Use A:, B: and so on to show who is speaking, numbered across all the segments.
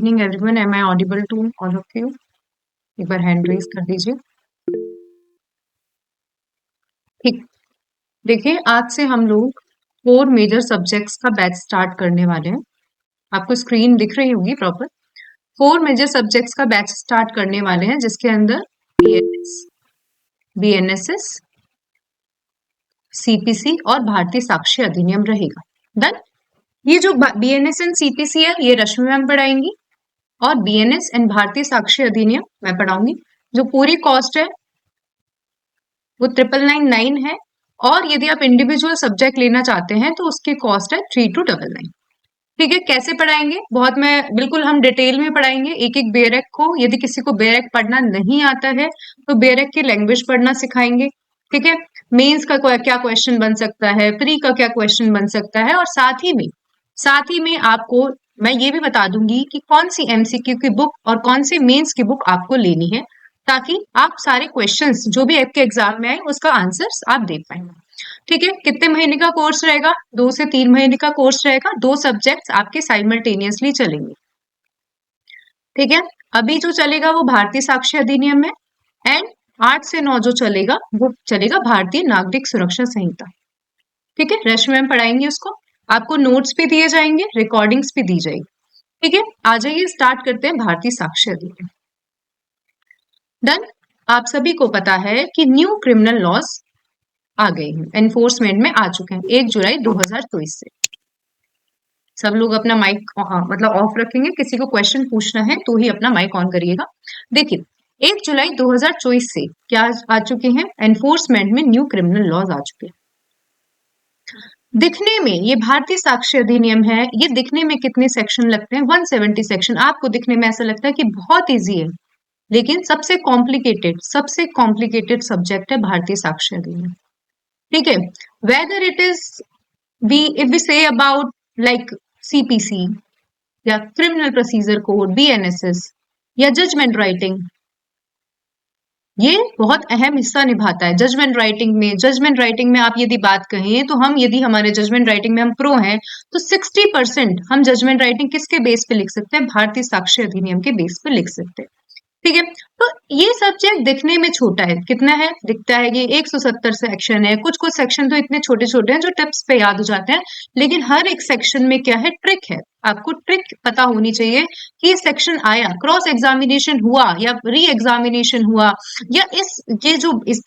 A: Evening everyone, am I audible to all of you? एक बार hand raise कर दीजिए। ठीक, देखिए आज से हम लोग 4 मेजर सब्जेक्ट्स का बैच स्टार्ट करने वाले हैं। आपको स्क्रीन दिख रही होगी प्रॉपर। 4 मेजर सब्जेक्ट्स का बैच स्टार्ट करने वाले हैं, जिसके अंदर बीएनएस, बीएनएसएस, सीपीसी और भारतीय साक्ष्य अधिनियम रहेगा। डन। ये जो बीएनएस एंड सीपीसी है, ये रश्मि मैम पढ़ाएंगी, और बीएनएस एंड भारतीय साक्ष्य अधिनियम मैं पढ़ाऊंगी। जो पूरी कॉस्ट है वो 999 है, और यदि आप इंडिविजुअल सब्जेक्ट लेना चाहते हैं तो उसकी कॉस्ट है 3299। ठीक है, कैसे पढ़ाएंगे? बहुत मैं बिल्कुल हम डिटेल में पढ़ाएंगे एक एक बेरेक को। यदि किसी को बेरेक पढ़ना नहीं आता है तो बेरेक की लैंग्वेज पढ़ना सिखाएंगे। ठीक है, मेंस का क्या क्वेश्चन बन सकता है, प्री का क्या क्वेश्चन बन सकता है, और साथ ही में आपको मैं ये भी बता दूंगी कि कौन सी एमसीक्यू की बुक और कौन सी मेंस की बुक आपको लेनी है, ताकि आप सारे क्वेश्चंस जो भी आपके एग्जाम में आए उसका आंसर्स आप दे पाए। ठीक है, कितने महीने का कोर्स रहेगा? 2 से 3 महीने का कोर्स रहेगा। 2 सब्जेक्ट्स आपके साइमल्टेनियसली चलेंगे। ठीक है, अभी जो चलेगा वो भारतीय साक्ष्य अधिनियम है, एंड 8 से 9 जो चलेगा वो चलेगा भारतीय नागरिक सुरक्षा संहिता। ठीक है, रश्मि मैम पढ़ाएंगे उसको। आपको नोट्स भी दिए जाएंगे, रिकॉर्डिंग्स भी दी जाएगी। ठीक है, आ जाइए स्टार्ट करते हैं भारतीय साक्ष्य अधिनियम। डन। आप सभी को पता है कि न्यू क्रिमिनल लॉज आ गए हैं, एनफोर्समेंट में आ चुके हैं 1 जुलाई 2023 से। सब लोग अपना माइक मतलब ऑफ रखेंगे, किसी को क्वेश्चन पूछना है तो ही अपना माइक ऑन करिएगा। देखिए, 1 जुलाई 2024 से क्या आ चुके हैं? एनफोर्समेंट में न्यू क्रिमिनल लॉज आ चुके हैं। दिखने में ये भारतीय साक्ष्य अधिनियम है, ये दिखने में कितने सेक्शन लगते हैं? 170 सेक्शन। आपको दिखने में ऐसा लगता है कि बहुत इजी है, लेकिन सबसे कॉम्प्लिकेटेड सब्जेक्ट है भारतीय साक्ष्य अधिनियम। ठीक है, whether it is if we say about like CPC या क्रिमिनल प्रोसीजर कोड, बीएनएसएस या जजमेंट राइटिंग, ये बहुत अहम हिस्सा निभाता है। जजमेंट राइटिंग में आप यदि बात कहें तो हम यदि हमारे जजमेंट राइटिंग में हम प्रो हैं तो 60% हम जजमेंट राइटिंग किसके बेस पे लिख सकते हैं? भारतीय साक्ष्य अधिनियम के बेस पे लिख सकते हैं। ठीक है, तो ये सब्जेक्ट दिखने में छोटा है, कितना है? दिखता है कि 170 सेक्शन है। कुछ कुछ सेक्शन तो इतने छोटे छोटे हैं जो टिप्स पे याद हो जाते हैं, लेकिन हर एक सेक्शन में क्या है? ट्रिक है। आपको ट्रिक पता होनी चाहिए कि ये सेक्शन आया, क्रॉस एग्जामिनेशन हुआ या री एग्जामिनेशन हुआ, या इस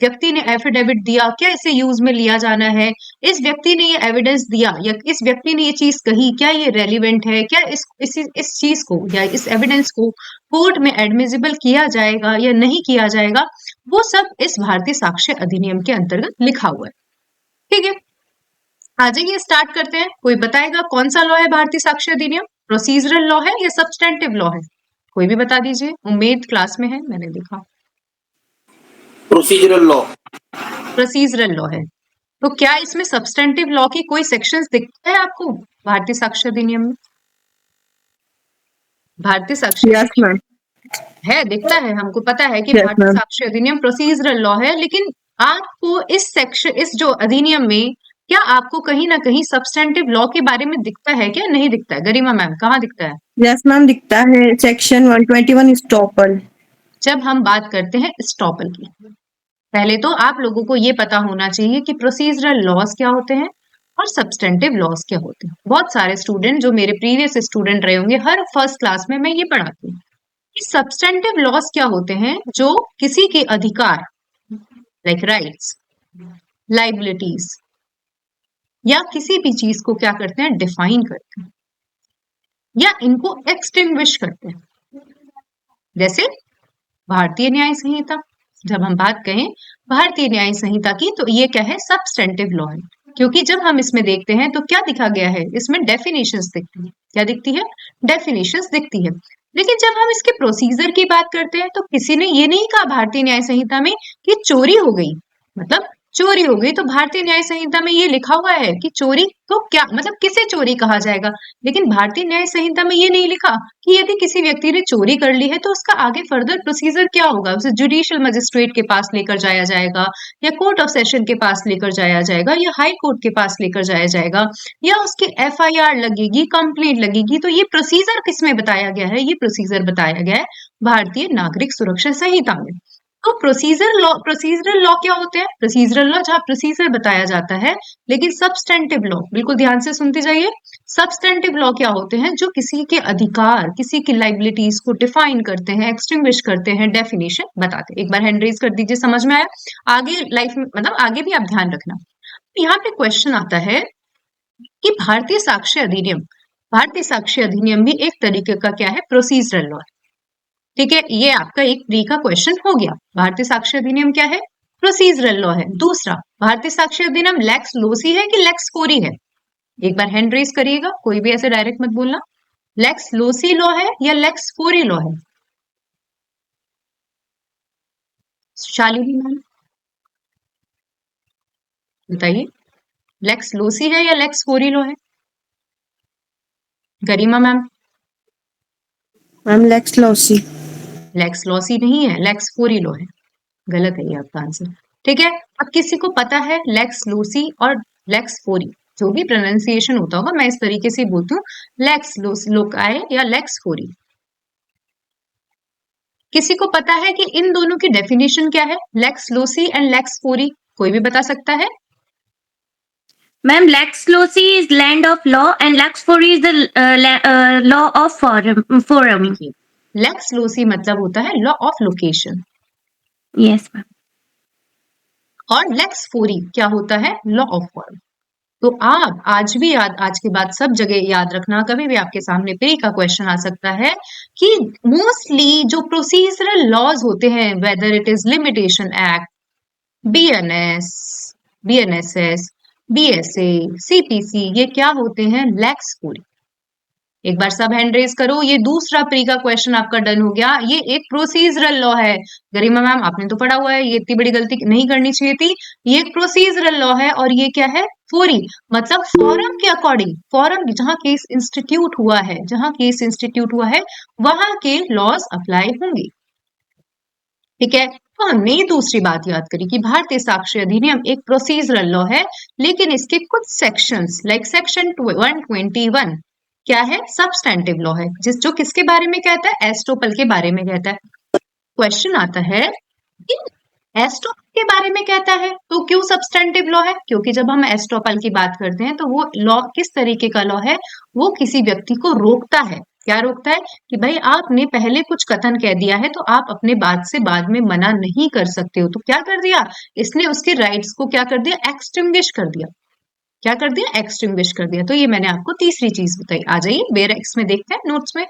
A: व्यक्ति ने एफिडेविट दिया, क्या इसे यूज में लिया जाना है? इस व्यक्ति ने ये एविडेंस दिया या इस व्यक्ति ने ये चीज कही, क्या ये रेलिवेंट है? क्या इस चीज को या इस एविडेंस को कोर्ट में एडमिसिबल किया जाएगा या नहीं किया जाएगा? वो सब इस भारतीय साक्ष्य अधिनियम के अंतर्गत लिखा हुआ है। ठीक है, आ जाइए स्टार्ट करते हैं। कोई बताएगा कौन सा लॉ है भारतीय साक्ष्य अधिनियम? प्रोसीजरल लॉ है या सब्सटेंटिव लॉ है? कोई भी बता दीजिए। उम्मीद क्लास में है, मैंने देखा।
B: Procedural law.
A: प्रोसीजरल लॉ है, तो क्या इसमें सब्सटेंटिव लॉ की कोई सेक्शंस दिखता है आपको भारतीय साक्ष्य अधिनियम में? भारतीय साक्ष्य है, दिखता है, हमको पता है कि भारतीय साक्ष्य अधिनियम प्रोसीजरल लॉ है, लेकिन आपको इस जो अधिनियम में क्या आपको कहीं ना कहीं सब्सटेंटिव लॉ के बारे में दिखता है क्या? नहीं दिखता है? गरिमा मैम, कहाँ दिखता है?
C: यस मैम, दिखता है। सेक्शन 121 इस्टॉपल।
A: जब हम बात करते हैं इस्टॉपल की, पहले तो आप लोगों को ये पता होना चाहिए कि प्रोसीजरल लॉज क्या होते हैं और सब्सटेंटिव लॉज क्या होते हैं। बहुत सारे स्टूडेंट जो मेरे प्रीवियस स्टूडेंट रहे होंगे, हर फर्स्ट क्लास में मैं ये पढ़ाती हूँ कि सब्सटेंटिव लॉज क्या होते हैं, जो किसी के अधिकार लाइक राइट्स, लाइबिलिटीज या किसी भी चीज को क्या करते हैं? डिफाइन करते हैं या इनको एक्सटिंग्विश करते हैं। जैसे भारतीय न्याय संहिता, जब हम बात कहें भारतीय न्याय संहिता की, तो ये क्या है? सब्सटेंटिव लॉ है, क्योंकि जब हम इसमें देखते हैं तो क्या दिखा गया है? इसमें डेफिनेशंस दिखती है। क्या दिखती है? डेफिनेशंस दिखती है। लेकिन जब हम इसके प्रोसीजर की बात करते हैं तो किसी ने ये नहीं कहा भारतीय न्याय संहिता में कि चोरी हो गई, मतलब चोरी हो गई तो भारतीय न्याय संहिता में ये लिखा हुआ है कि चोरी को क्या मतलब किसे चोरी कहा जाएगा, लेकिन भारतीय न्याय संहिता में ये नहीं लिखा कि यदि किसी व्यक्ति ने चोरी कर ली है तो उसका आगे फर्दर प्रोसीजर क्या होगा, उसे जुडिशियल मजिस्ट्रेट के पास लेकर जाया जाएगा या कोर्ट ऑफ सेशन के पास लेकर जाया जाएगा या हाई कोर्ट के पास लेकर जाया जाएगा या उसकी एफआईआर लगेगी, कंप्लेंट लगेगी। तो ये प्रोसीजर किसमें बताया गया है, ये प्रोसीजर बताया गया है भारतीय नागरिक सुरक्षा संहिता में। तो प्रोसीजरल लॉ क्या होते हैं, प्रोसीजरल लॉ जहां प्रोसीजर बताया जाता है, लेकिन सब्सटेंटिव लॉ बिल्कुल ध्यान से सुनते जाइए। सब्सटेंटिव लॉ क्या होते हैं, जो किसी के अधिकार, किसी की लाइबिलिटीज को डिफाइन करते हैं, एक्सटिंग्विश करते हैं, डेफिनेशन बताते हैं। एक बार हैंड रेज कर दीजिए, समझ में आया? आगे लाइफ में मतलब आगे भी आप ध्यान रखना। यहाँ पे क्वेश्चन आता है कि भारतीय साक्ष्य अधिनियम भी एक तरीके का क्या है, प्रोसीजरल लॉ। ठीक है, ये आपका एक प्री का क्वेश्चन हो गया। भारतीय साक्ष्य अधिनियम क्या है, प्रोसीजरल लॉ है। दूसरा, भारतीय साक्ष्य अधिनियम लेक्स लोसी है कि लेक्स कोरी है? एक बार हैंड रेज करिएगा, कोई भी ऐसे डायरेक्ट मत बोलना। लेक्स लोसी लॉ है या लेक्स कोरी लॉ है? शालिनी मैम बताइए, लेक्स लोसी है या लेक्स कोरी लॉ है? Garima ma'am?
C: Ma'am lex loci.
A: Lex loci नहीं है, लेक्स कोरी लॉ है। गलत है ये आपका आंसर। ठीक है, अब किसी को पता है लेक्स लूसी और लेक्स फोरी, जो भी प्रोनाउंसिएशन होता होगा, मैं इस तरीके से बोलती हूँ, लेक्स लोकाय या लेक्स फोरी। किसी को पता है कि इन दोनों की डेफिनेशन क्या है, लेक्स लोसी एंड लेक्स फोरी? कोई भी बता सकता है?
B: Ma'am, Lex Loci is land of law and Lex Fori is the law of forum.
A: देखिए, लेक्स लोसी मतलब होता है law of location
B: Yes, ma'am.
A: और लेक्स फोरी क्या होता है, लॉ ऑफ फॉर्म। तो आप आज भी याद, आज के बाद सब जगह याद रखना, कभी भी आपके सामने पे का क्वेश्चन आ सकता है कि मोस्टली जो प्रोसीजरल लॉज होते हैं, whether it is limitation act, BNS, BNSS, BSA, CPC, ये क्या होते हैं, लेक्स कोरी। एक बार सब हैंड रेज करो। ये दूसरा प्री का क्वेश्चन आपका डन हो गया। ये एक प्रोसीजरल लॉ है। गरिमा मैम आपने तो पढ़ा हुआ है, ये इतनी बड़ी गलती नहीं करनी चाहिए थी। ये एक प्रोसीजरल लॉ है और ये क्या है, फोरी, मतलब फॉरम के अकॉर्डिंग, फॉरम जहां केस इंस्टीट्यूट हुआ है, जहां केस इंस्टीट्यूट हुआ है वहां के लॉज अप्लाई होंगे। ठीक है, तो हमने ये दूसरी बात याद करी कि भारतीय साक्ष्य अधिनियम एक प्रोसीजरल लॉ है, लेकिन इसके कुछ सेक्शंस लाइक सेक्शन 121 क्या है, सब्सटैंटिव लॉ है, जो किसके बारे में कहता है, एस्टोपल के बारे में कहता है। क्वेश्चन आता है कि एस्टोपल के बारे में कहता है तो क्यों सब्सटैंटिव लॉ है? क्योंकि जब हम एस्टोपल की बात करते हैं तो वो लॉ किस तरीके का लॉ है, वो किसी व्यक्ति को रोकता है। क्या रोकता है कि भाई आपने पहले कुछ कथन कह दिया है तो आप अपने बात से बाद में मना नहीं कर सकते हो। तो क्या कर दिया इसने, उसके राइट्स को क्या कर दिया, एक्सटिंग्विश कर दिया। क्या कर दिया, एक्सटिंग्विश कर दिया। तो ये मैंने आपको तीसरी चीज बताई। आ जाइए बेरेक्स में देखते हैं नोट्स में।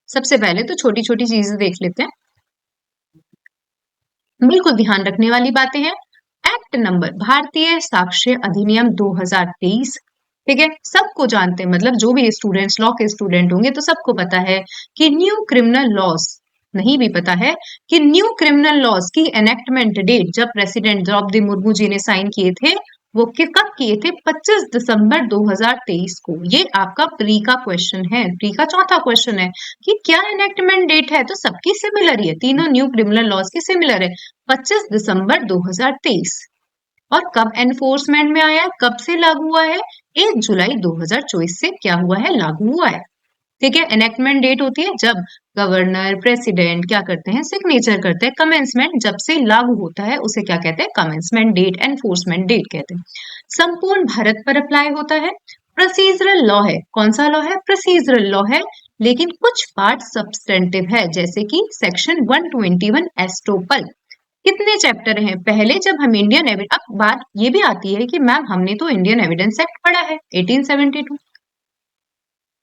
A: सबसे पहले तो छोटी छोटी चीजें देख लेते हैं, बिल्कुल ध्यान रखने वाली बातें हैं। एक्ट नंबर भारतीय साक्ष्य अधिनियम 2023, ठीक है, सबको जानते हैं, मतलब जो भी स्टूडेंट्स लॉ के स्टूडेंट होंगे तो सबको पता है कि न्यू क्रिमिनल लॉस, नहीं भी पता है कि न्यू क्रिमिनल लॉस की एनेक्टमेंट डेट जब प्रेसिडेंट द्रौपदी मुर्मू जी ने साइन किए थे, वो कब किए थे, 25 दिसंबर 2023 को। ये आपका प्री का क्वेश्चन है, प्री का चौथा क्वेश्चन है कि क्या एनेक्टमेंट डेट है, तो सबकी सिमिलर ही है, तीनों न्यू क्रिमिनल लॉस की सिमिलर है, 25 दिसंबर 2023। और कब एनफोर्समेंट में आया, कब से लागू हुआ है, 1 जुलाई 2024 से क्या हुआ है, लागू हुआ है। ठीक है, एनेक्टमेंट डेट होती है जब गवर्नर प्रेसिडेंट क्या करते हैं, सिग्नेचर करते हैं। कमेंसमेंट जब से लागू होता है उसे क्या कहते हैं, कमेंसमेंट डेट, एनफोर्समेंट डेट कहते हैं। संपूर्ण भारत पर अप्लाई होता है। प्रोसीजरल लॉ है, कौन सा लॉ है, प्रोसीजरल लॉ है, लेकिन कुछ पार्ट सब्सटेंटिव है, जैसे कि सेक्शन 121 एस्टोपल। कितने चैप्टर हैं, पहले जब हम इंडियन एविडेंस, अब बात ये भी आती है कि मैम हमने तो इंडियन एविडेंस एक्ट पढ़ा है 1872,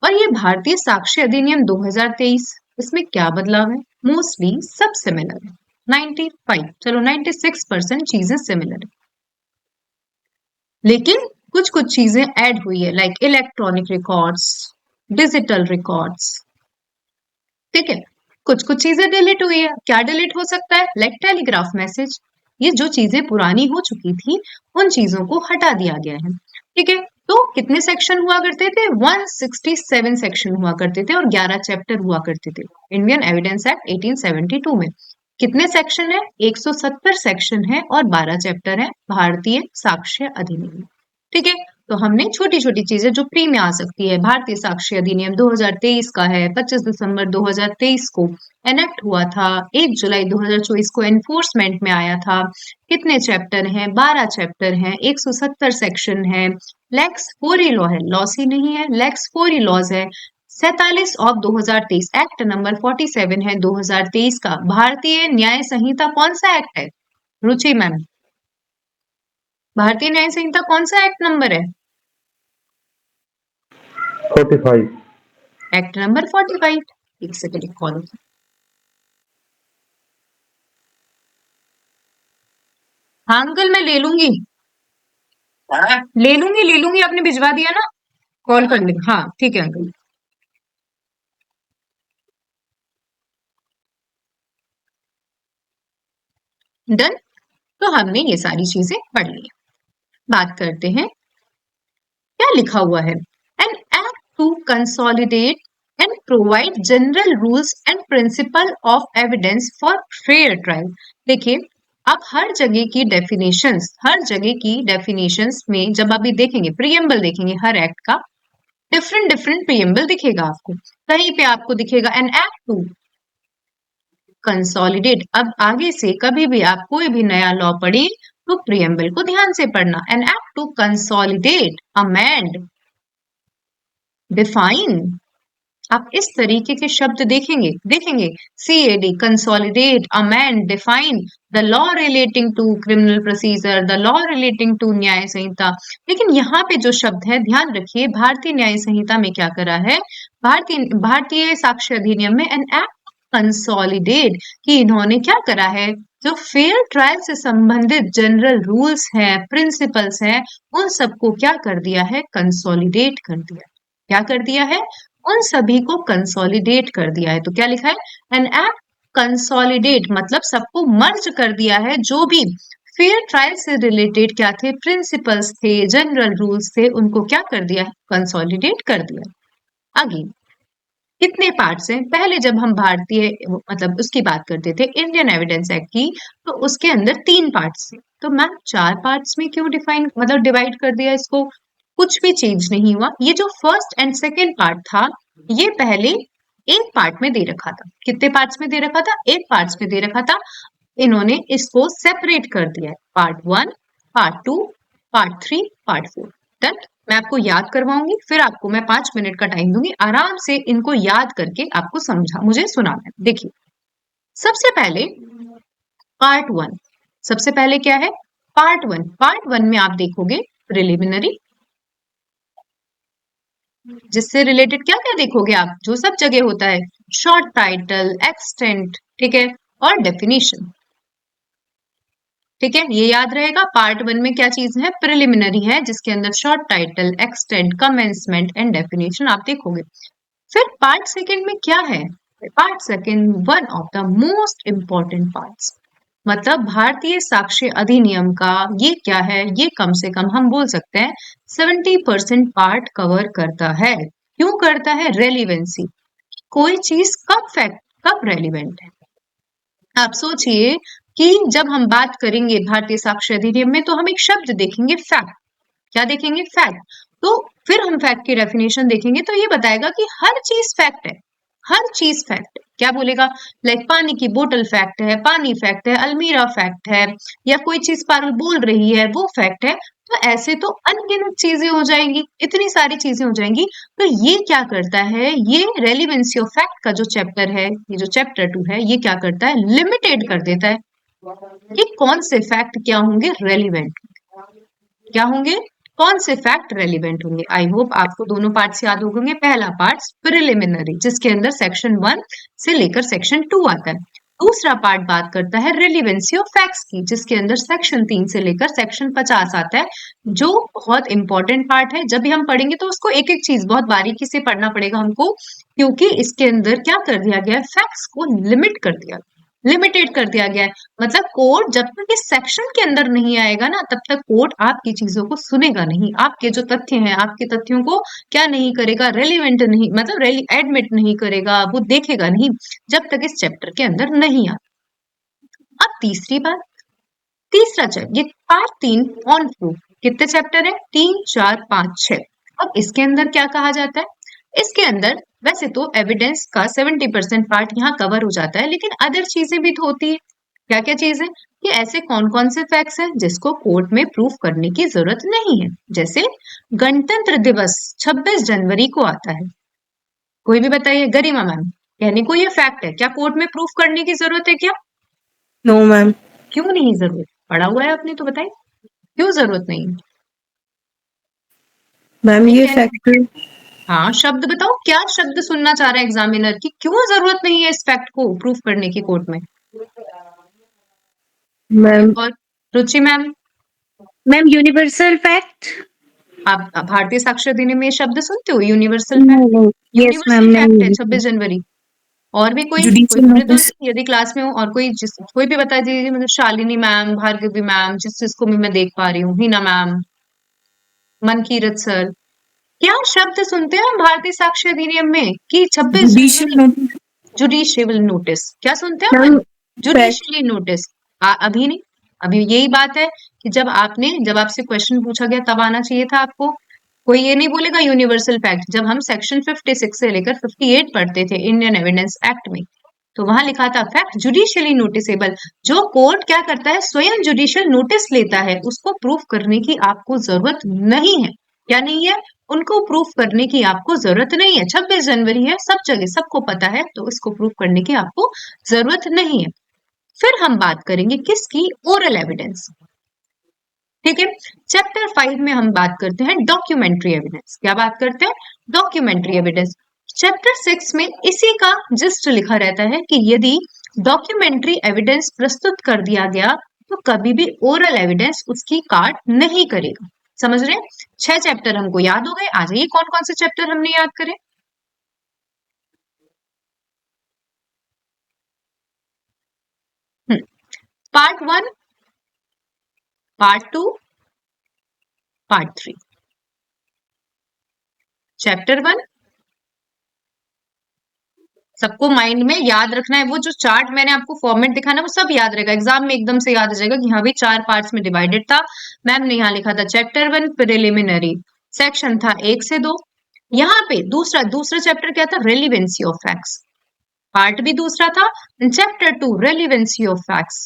A: और ये भारतीय साक्ष्य अधिनियम 2023, इसमें क्या बदलाव है, मोस्टली सब सिमिलर है। 95, चलो 96% चीजें सिमिलर है, लेकिन कुछ कुछ चीजें ऐड हुई है, like electronic records, digital records. ठीक है, कुछ कुछ चीजें डिलीट हुई है। क्या डिलीट हो सकता है? Like telegraph message. ये जो चीजें पुरानी हो चुकी थी उन चीजों को हटा दिया गया है। ठीक है, तो कितने सेक्शन हुआ करते थे? 167 सेक्शन हुआ करते थे और 11 चैप्टर हुआ करते थे इंडियन एविडेंस एक्ट 1872 में। कितने सेक्शन है? 170 सेक्शन है और 12 चैप्टर है भारतीय साक्ष्य अधिनियम। ठीक है, तो हमने छोटी छोटी चीजें जो प्री में आ सकती है। भारतीय साक्ष्य अधिनियम 2023 का है, 25 दिसंबर 2023 को एनेक्ट हुआ था, 1 जुलाई 2024 को एनफोर्समेंट में आया था। कितने चैप्टर हैं? 12 चैप्टर हैं, 170 सेक्शन है, लेक्स फोरी लॉ है, लॉसी नहीं है, लेक्स फोरी लॉज है, 47 ऑफ 2023, एक्ट नंबर 47 है 2023 का। भारतीय न्याय संहिता कौन सा एक्ट है? रुचि मैम, भारतीय न्याय संहिता कौन सा एक्ट नंबर है?
D: 45।
A: Act number 45। एक सेकंड कॉल। हाँ अंकल मैं ले लूंगी, ले लूंगी, आपने भिजवा दिया ना, कॉल कर लेंगे। हाँ ठीक है अंकल। डन। तो हमने ये सारी चीजें पढ़ ली। बात करते हैं क्या लिखा हुआ है। An act to consolidate and provide general rules and principle of evidence for fair trial. देखिए, आप हर जगह की डेफिनेशंस में जब अभी देखेंगे, प्रीएम्बल देखेंगे हर एक्ट का, डिफरेंट डिफरेंट प्रीएम्बल दिखेगा आपको। कहीं पे आपको दिखेगा एन एक्ट टू कंसोलिडेट। अब आगे से कभी भी आप कोई भी नया लॉ पढ़े तो प्रीएम्बल को ध्यान से पढ़ना। An act to consolidate, amend, define, आप इस तरीके के शब्द देखेंगे CAD, consolidate, amend, define the law relating to criminal procedure, the law relating to Nyaya Sanhita. लेकिन यहाँ पे जो शब्द है ध्यान रखिए, भारतीय न्याय संहिता में क्या करा है, भारतीय साक्ष्य अधिनियम में एन एक्ट कंसोलिडेट कि इन्होंने क्या करा है, जो फेयर ट्रायल से संबंधित जनरल रूल्स हैं, प्रिंसिपल्स हैं, उन सबको क्या कर दिया है, कंसोलिडेट कर दिया। क्या कर दिया है? उन सभी को कंसोलिडेट कर दिया है। तो क्या लिखा है? एन एक्ट कंसोलिडेट मतलब सबको मर्ज कर दिया है। जो भी फेयर ट्रायल से रिलेटेड क्या थे, प्रिंसिपल्स थे, जनरल रूल्स थे, उनको क्या कर दिया है, कंसोलिडेट कर दिया। आगे कितने पार्ट्स हैं? पहले जब हम भारतीय मतलब उसकी बात करते थे इंडियन एविडेंस एक्ट की, तो उसके अंदर 3 पार्ट्स थे। तो मैम 4 पार्ट्स में क्यों डिवाइड कर दिया इसको? कुछ भी चेंज नहीं हुआ। ये जो फर्स्ट एंड सेकेंड पार्ट था, ये पहले एक पार्ट में दे रखा था। कितने पार्ट्स में दे रखा था? एक पार्ट्स में दे रखा था। इन्होंने इसको सेपरेट कर दिया है, part 1, part 2, part 3, part 4। Done. मैं आपको याद करवाऊंगी, फिर आपको मैं 5 मिनट का टाइम दूंगी, आराम से इनको याद करके आपको मुझे सुनाना है। देखिए, सबसे पहले पार्ट 1, सबसे पहले क्या है, पार्ट 1 में आप देखोगे प्रिलिमिनरी, जिससे रिलेटेड क्या क्या देखोगे आप, जो सब जगह होता है, शॉर्ट टाइटल, एक्सटेंट, ठीक है, और डेफिनेशन। ठीक है, ये याद रहेगा। पार्ट 1 में क्या चीज है, प्रिलिमिनरी है, जिसके अंदर short title, extent, commencement and definition आप देखोगे। फिर पार्ट 2 में क्या है, part 2 one of the most important parts, मतलब भारतीय साक्ष्य अधिनियम का ये क्या है, ये कम से कम हम बोल सकते हैं 70% पार्ट कवर करता है। क्यों करता है? रेलिवेंसी। कोई चीज कब रेलिवेंट है। आप सोचिए कि जब हम बात करेंगे भारतीय साक्ष्य अधिनियम में, तो हम एक शब्द देखेंगे, फैक्ट। क्या देखेंगे? फैक्ट। तो फिर हम फैक्ट की डेफिनेशन देखेंगे तो ये बताएगा कि हर चीज फैक्ट है, हर चीज फैक्ट है। क्या बोलेगा? लाइक पानी की बोतल फैक्ट है, पानी फैक्ट है, अलमीरा फैक्ट है, या कोई चीज पारुल बोल रही है वो फैक्ट है। तो ऐसे तो अनगिनत चीजें हो जाएंगी, इतनी सारी चीजें हो जाएंगी। तो ये क्या करता है, ये रेलिवेंसी ऑफ फैक्ट का जो चैप्टर है, ये जो चैप्टर 2 है, ये क्या करता है, लिमिटेड कर देता है कि कौन से फैक्ट क्या होंगे, रेलिवेंट, क्या होंगे, कौन से फैक्ट रेलिवेंट होंगे। आई होप आपको दोनों पार्ट्स याद होंगे। पहला पार्ट प्रिलिमिनरी, जिसके अंदर सेक्शन 1 से लेकर सेक्शन 2 आता है। दूसरा पार्ट बात करता है रिलेवेंसी ऑफ फैक्ट्स की, जिसके अंदर सेक्शन 3 से लेकर सेक्शन 50 आता है, जो बहुत इंपॉर्टेंट पार्ट है। जब भी हम पढ़ेंगे तो उसको एक एक चीज बहुत बारीकी से पढ़ना पड़ेगा हमको, क्योंकि इसके अंदर क्या कर दिया गया है, फैक्ट्स को लिमिट कर दिया, लिमिटेड कर दिया गया है। मतलब कोर्ट जब तक इस सेक्शन के अंदर नहीं आएगा ना, तब तक कोर्ट आपकी चीजों को सुनेगा नहीं, आपके जो तथ्य हैं, आपके तथ्यों को क्या नहीं करेगा, रेलिवेंट नहीं, मतलब एडमिट नहीं करेगा, वो देखेगा नहीं, जब तक इस चैप्टर के अंदर नहीं आता। अब तीसरी बात, तीसरा चैप्टर, ये पार्ट 3 ऑन प्रूफ, कितने चैप्टर है, 3 4 5 6। अब इसके अंदर क्या कहा जाता है, इसके अंदर वैसे तो एविडेंस का 70% पार्ट यहाँ कवर हो जाता है, लेकिन अदर चीजें भी तो होती है। क्या क्या चीज है कि ऐसे कौन कौन से फैक्ट्स हैं जिसको कोर्ट में प्रूफ करने की जरूरत नहीं है। जैसे गणतंत्र दिवस 26 जनवरी को आता है, कोई भी बताइए, गरिमा मैम, कहने को ये फैक्ट है, क्या कोर्ट में प्रूफ करने की जरूरत है क्या?
C: No, ma'am.
A: क्यों नहीं जरूरत, पढ़ा हुआ है आपने तो बताइए, क्यों जरूरत नहीं?
C: मैम ये
A: ठीक है।
C: फैक्ट,
A: हाँ, शब्द बताओ, क्या शब्द सुनना चाह रहा है एग्जामिनर की, क्यों जरूरत नहीं है इस फैक्ट को प्रूफ करने की कोर्ट में?
C: मैम
A: और रुचि मैम,
B: मैम यूनिवर्सल फैक्ट।
A: आप भारतीय साक्षर अधिनियम में ये शब्द सुनते हो, universal
C: no,
A: fact?
C: no. Yes, ma'am.
A: Universal fact है
C: नहीं
A: 26 जनवरी। और भी कोई
C: जुडिशियल
A: बोले तो
C: नोटिस,
A: नहीं, यदि क्लास में हो और कोई कोई भी बता दीजिए, मतलब शालिनी मैम, भार्गवी मैम, जिसको भी मैं देख पा रही हूँ, हिना मैम, मनकीरत सर, क्या शब्द सुनते हैं हम भारतीय साक्ष्य अधिनियम में कि 26
C: जुडिशियल
A: जनवरी
C: नोटिस,
A: जुडिशियल नोटिस, क्या सुनते हैं
C: मैम
A: अपन?
C: Fact,
A: judicially notice. अभी नहीं, अभी यही बात है कि जब आपसे क्वेश्चन पूछा गया तब आना चाहिए था आपको। कोई ये नहीं बोलेगा यूनिवर्सल फैक्ट। जब हम सेक्शन 56 से लेकर 58 पढ़ते थे इंडियन एविडेंस एक्ट में, तो वहां लिखा था फैक्ट जुडिशियली नोटिसेबल। जो कोर्ट क्या करता है, स्वयं जुडिशियल नोटिस लेता है, उसको प्रूफ करने की आपको जरूरत नहीं है। क्या नहीं है? उनको प्रूफ करने की आपको जरूरत नहीं है। 26 जनवरी है, सब जगह सबको पता है, तो इसको प्रूफ करने की आपको जरूरत नहीं है। फिर हम बात करेंगे किसकी, ओरल एविडेंस। ठीक है, चैप्टर 5 में हम बात करते हैं डॉक्यूमेंट्री एविडेंस। क्या बात करते हैं? Documentary evidence. चैप्टर 6 में इसी का जिस्ट लिखा रहता है कि यदि डॉक्यूमेंट्री एविडेंस प्रस्तुत कर दिया गया तो कभी भी ओरल एविडेंस उसकी काट नहीं करेगा। समझ रहे हैं? 6 चैप्टर हमको याद हो गए। आ जाइए, कौन कौन से चैप्टर हमने याद करे। Part 1, part 2, part 3। चैप्टर 1 सबको माइंड में याद रखना है। वो जो चार्ट मैंने आपको फॉर्मेट दिखा ना, वो सब याद रहेगा, एग्जाम में एकदम से याद आ जाएगा कि हाँ भाई 4 पार्ट्स में डिवाइडेड था। मैम ने यहाँ लिखा था चैप्टर 1 प्रिलिमिनरी, सेक्शन था 1 से 2। यहाँ पे दूसरा दूसरा चैप्टर क्या था, रेलिवेंसी ऑफ फैक्ट्स, पार्ट भी दूसरा था। चैप्टर 2 रेलिवेंसी ऑफ फैक्ट्स,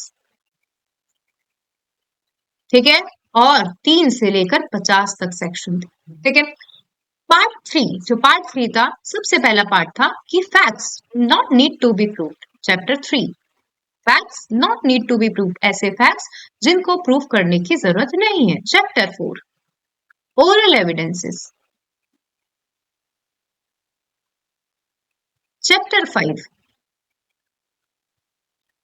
A: ठीक है, और 3 से लेकर 50 तक सेक्शन थे। ठीक है, पार्ट 3, जो पार्ट 3 था, सबसे पहला पार्ट था कि facts not need to be proved. Chapter 3, facts not need to be proved, ऐसे फैक्ट्स जिनको प्रूफ करने की जरूरत नहीं है। Chapter 4, oral evidences. Chapter 5,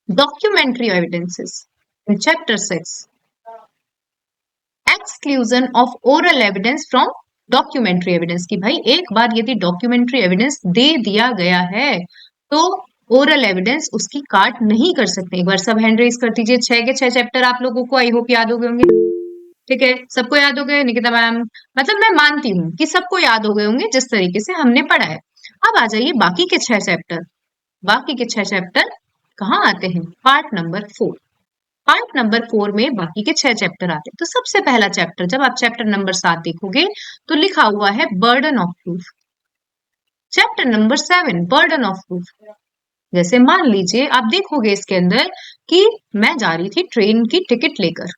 A: documentary evidences. Chapter 6, exclusion of oral evidence from documentary evidence. की भाई एक बार यदि डॉक्यूमेंट्री एविडेंस दे दिया गया है तो ओरल एविडेंस उसकी काट नहीं कर सकते। एक बार सब हैंड रेज कर दीजिए। 6 के 6 चैप्टर आप लोगों को आई होप याद हो गए होंगे। ठीक है, सबको याद हो गए निकिता मैम? मतलब मैं मानती हूँ कि सबको याद हो गए होंगे जिस तरीके से हमने पढ़ा है। अब आ जाइए बाकी के 6 चैप्टर। बाकी के 6 चैप्टर कहाँ आते हैं? Part number 4। पार्ट नंबर 4 में बाकी के 6 चैप्टर आते हैं। तो सबसे पहला चैप्टर, जब आप चैप्टर नंबर 7 देखोगे तो लिखा हुआ है burden of proof. Chapter number 7, burden of proof. जैसे मान लीजिए आप देखोगे इसके अंदर कि मैं जा रही थी ट्रेन की टिकट लेकर,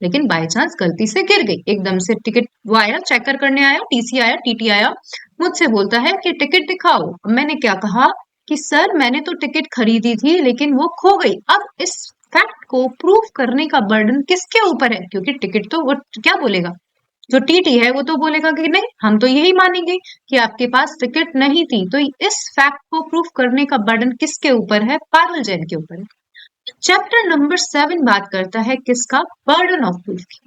A: लेकिन बाय चांस गलती से गिर गई। एकदम से टिकट वो आया, चेकर करने आया, टीसी आया, टीटी आया, मुझसे बोलता है कि टिकट दिखाओ। मैंने क्या कहा कि सर मैंने तो टिकट खरीदी थी लेकिन वो खो गई। अब इस फैक्ट को प्रूफ करने का बर्डन किसके ऊपर है? क्योंकि टिकट तो वो क्या बोलेगा, जो टीटी है वो तो बोलेगा कि नहीं, हम तो यही मानेंगे कि आपके पास टिकट नहीं थी। तो इस फैक्ट को प्रूफ करने का बर्डन किसके ऊपर है? पारुल जैन के ऊपर है। चैप्टर नंबर 7 बात करता है किसका? बर्डन ऑफ प्रूफ की।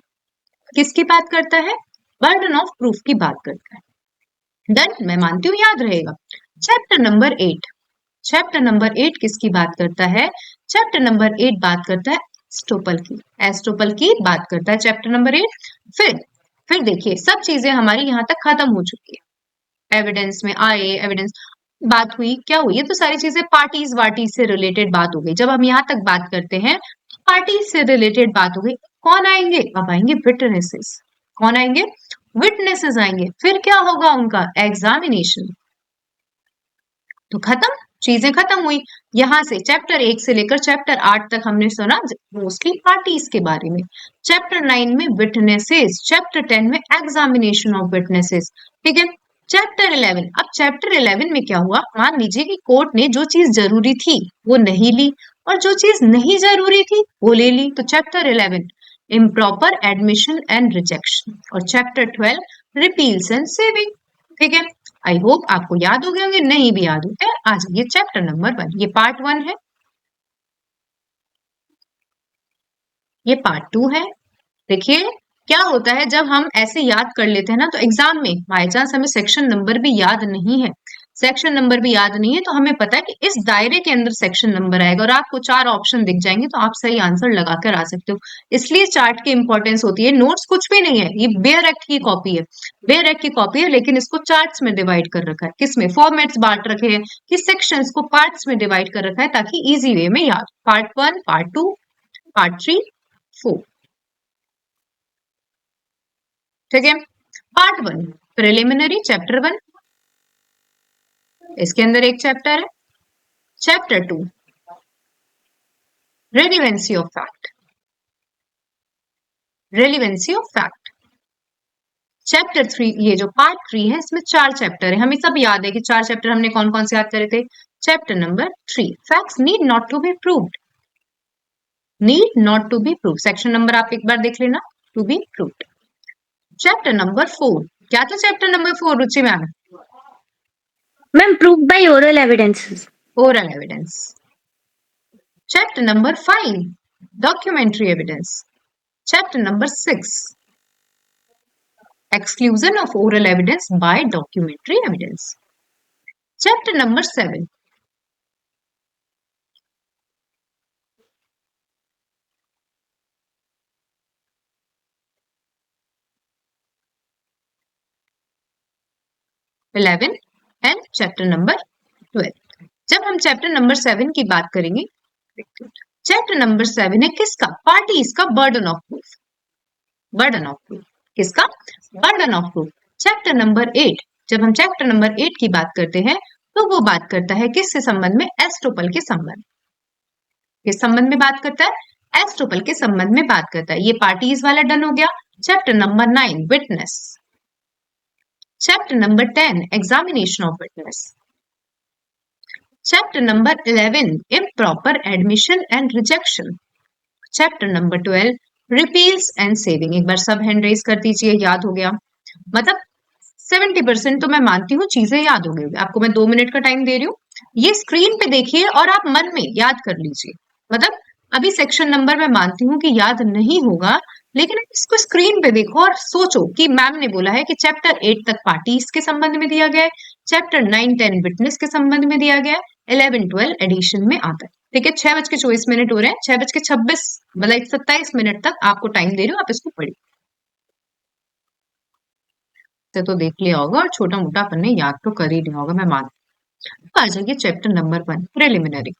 A: किसकी बात करता है? बर्डन ऑफ प्रूफ की बात करता है। डन, मैं मानती हूँ याद रहेगा। चैप्टर नंबर 8, चैप्टर नंबर 8 किसकी बात करता है? चैप्टर नंबर 8 बात करता है एस्टोपल की। एस्टोपल की बात करता है चैप्टर नंबर 8। फिर देखिए, सब चीजें हमारी यहाँ तक खत्म हो चुकी है। एविडेंस में आए, एविडेंस बात हुई, क्या हुई? ये तो सारी चीजें पार्टीज वार्टीज से रिलेटेड बात हो गई। जब हम यहाँ तक बात करते हैं, पार्टीज से रिलेटेड बात हो गई। कौन आएंगे? अब आएंगे विटनेसेस। कौन आएंगे? विटनेसेस आएंगे। फिर क्या होगा? उनका एग्जामिनेशन। तो खत्म, चीजें खत्म हुई। यहां से चैप्टर 1 से लेकर चैप्टर 8 तक हमने सुना मोस्टली पार्टीज के बारे में। चैप्टर 9 में विटनेसेस, चैप्टर 10 में एग्जामिनेशन ऑफ विटनेसेस। ठीक है। चैप्टर 11, अब चैप्टर 11 में क्या हुआ? मान लीजिए कि कोर्ट ने जो चीज जरूरी थी वो नहीं ली और जो चीज नहीं जरूरी थी वो ले ली। तो chapter 11 improper admission and rejection और चैप्टर 12 रिपील्स एंड सेविंग। ठीक है। आई होप आपको याद हो गए होंगे, नहीं भी याद होते हैं। आ जाइए चैप्टर नंबर 1, ये पार्ट 1 है, ये पार्ट 2 है। देखिए क्या होता है जब हम ऐसे याद कर लेते हैं ना, तो एग्जाम में बाई चांस हमें सेक्शन नंबर भी याद नहीं है, सेक्शन नंबर भी याद नहीं है, तो हमें पता है कि इस दायरे के अंदर सेक्शन नंबर आएगा और आपको 4 ऑप्शन दिख जाएंगे तो आप सही आंसर लगा कर आ सकते हो। इसलिए चार्ट की इंपॉर्टेंस होती है। नोट्स कुछ भी नहीं है, ये बेयर एक्ट की कॉपी है, बेयर एक्ट की कॉपी है, लेकिन इसको चार्ट्स में डिवाइड कर रखा है। किसमें? फॉर्मेट्स बांट रखे हैं कि सेक्शंस को पार्ट्स में डिवाइड कर रखा है ताकि इजी वे में याद। Part 1, part 2, part 3, 4। ठीक है। पार्ट 1 प्रिलिमिनरी, चैप्टर 1, इसके अंदर एक चैप्टर है। Chapter 2 relevancy of fact, relevancy of fact. Chapter 3, ये जो पार्ट 3 है इसमें 4 चैप्टर है। हमें सब याद है कि 4 चैप्टर हमने कौन कौन से याद करे थे। Chapter number 3 facts need not to be proved, need not to be proved. Section number आप एक बार देख लेना, to be proved. Chapter number 4, क्या था chapter number 4 Ruchi ma'am?
B: Ma'am proof by oral evidences.
A: Oral evidence. Chapter number 5 documentary evidence. Chapter number 6 exclusion of oral evidence by documentary evidence. Chapter number 7 11 and chapter number 12। जब हम chapter number 7 की बात करेंगे, chapter number 7 है किसका? Parties का burden of proof, burden of proof. किसका? Burden of proof. Chapter number 8, जब हम चैप्टर नंबर 8 की बात करते हैं तो वो बात करता है किससे संबंध में? एस्टोपल के संबंध, किस संबंध में बात करता है? एस्टोपल के संबंध में बात करता है। ये पार्टीज वाला डन हो गया। Chapter number 9 witness. Chapter number 10 examination of witness. Chapter number 11 improper admission and rejection. Chapter number 12 repeals and saving. एक बार सब हैंड रेज कर दीजिए, याद हो गया। मतलब 70% तो मैं मानती हूँ चीजें याद हो गई। आपको मैं 2 मिनट का टाइम दे रही हूँ, ये स्क्रीन पे देखिए और आप मन में याद कर लीजिए। मतलब अभी सेक्शन नंबर मैं मानती हूँ कि याद नहीं होगा, लेकिन इसको स्क्रीन पे देखो और सोचो कि मैम ने बोला है कि चैप्टर 8 तक पार्टीज के संबंध में दिया गया है, चैप्टर 9, 10 विटनेस के संबंध में दिया गया है, 11, 12 एडिशन में आता है। ठीक है। 6:24 हो रहे हैं, 6:26 मतलब 27 मिनट तक आपको टाइम दे रही हूँ, आप इसको पढ़िए। तो देख लिया होगा और छोटा मोटा अपन ने याद तो कर ही लिया होगा, मैं मान। आ जाइए चैप्टर नंबर 1 प्रिलिमिनरी।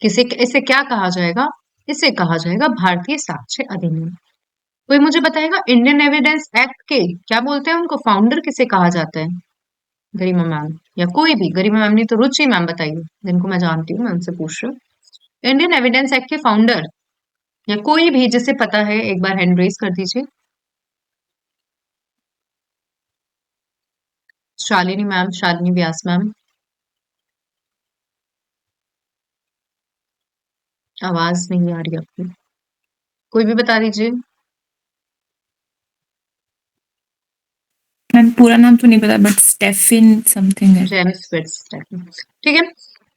A: किसे, इसे क्या कहा जाएगा? इसे कहा जाएगा भारतीय साक्ष्य अधिनियम। कोई मुझे बताएगा इंडियन एविडेंस एक्ट के क्या बोलते हैं उनको? फाउंडर किसे कहा जाता है? गरिमा मैम या कोई भी? गरिमा मैम नहीं तो रुचि मैम बताइए, जिनको मैं जानती हूँ मैं उनसे पूछ रही हूँ। इंडियन एविडेंस एक्ट के फाउंडर या कोई भी जिसे पता है एक बार हैंड रेज कर दीजिए। शालिनी मैम, शालिनी व्यास मैम, आवाज नहीं आ रही आपकी, कोई भी बता दीजिए।
D: मैम पूरा नाम तो नहीं पता बट स्टेफिन समथिंग है।
A: जेम्स वेटस्टैफी, ठीक है।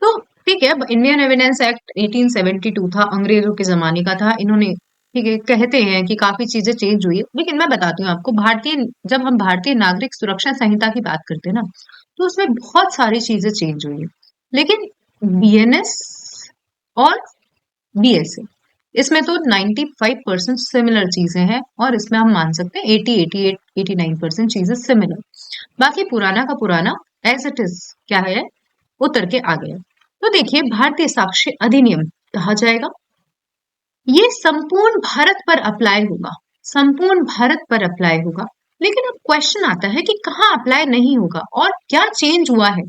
A: तो ठीक है, इंडियन एविडेंस एक्ट 1872 था, अंग्रेजों के जमाने का था। इन्होंने, ठीक है, कहते हैं कि काफी चीजें चेंज हुई है, लेकिन मैं बताती हूँ आपको, जब हम भारतीय नागरिक सुरक्षा संहिता की बात करते हैं ना, तो उसमें बहुत सारी चीजें चेंज हुई है। लेकिन बीएनएस और बीएसए, इसमें तो 95% सिमिलर चीजें हैं, और इसमें हम मान सकते हैं 80, 88, 89% चीजें सिमिलर। बाकी पुराना का पुराना एज इट इज क्या है, उतर के आ गया। तो देखिए, भारतीय साक्ष्य अधिनियम कहा जाएगा, ये संपूर्ण भारत पर अप्लाई होगा, संपूर्ण भारत पर अप्लाई होगा। लेकिन अब क्वेश्चन आता है कि कहाँ अप्लाई नहीं होगा और क्या चेंज हुआ है,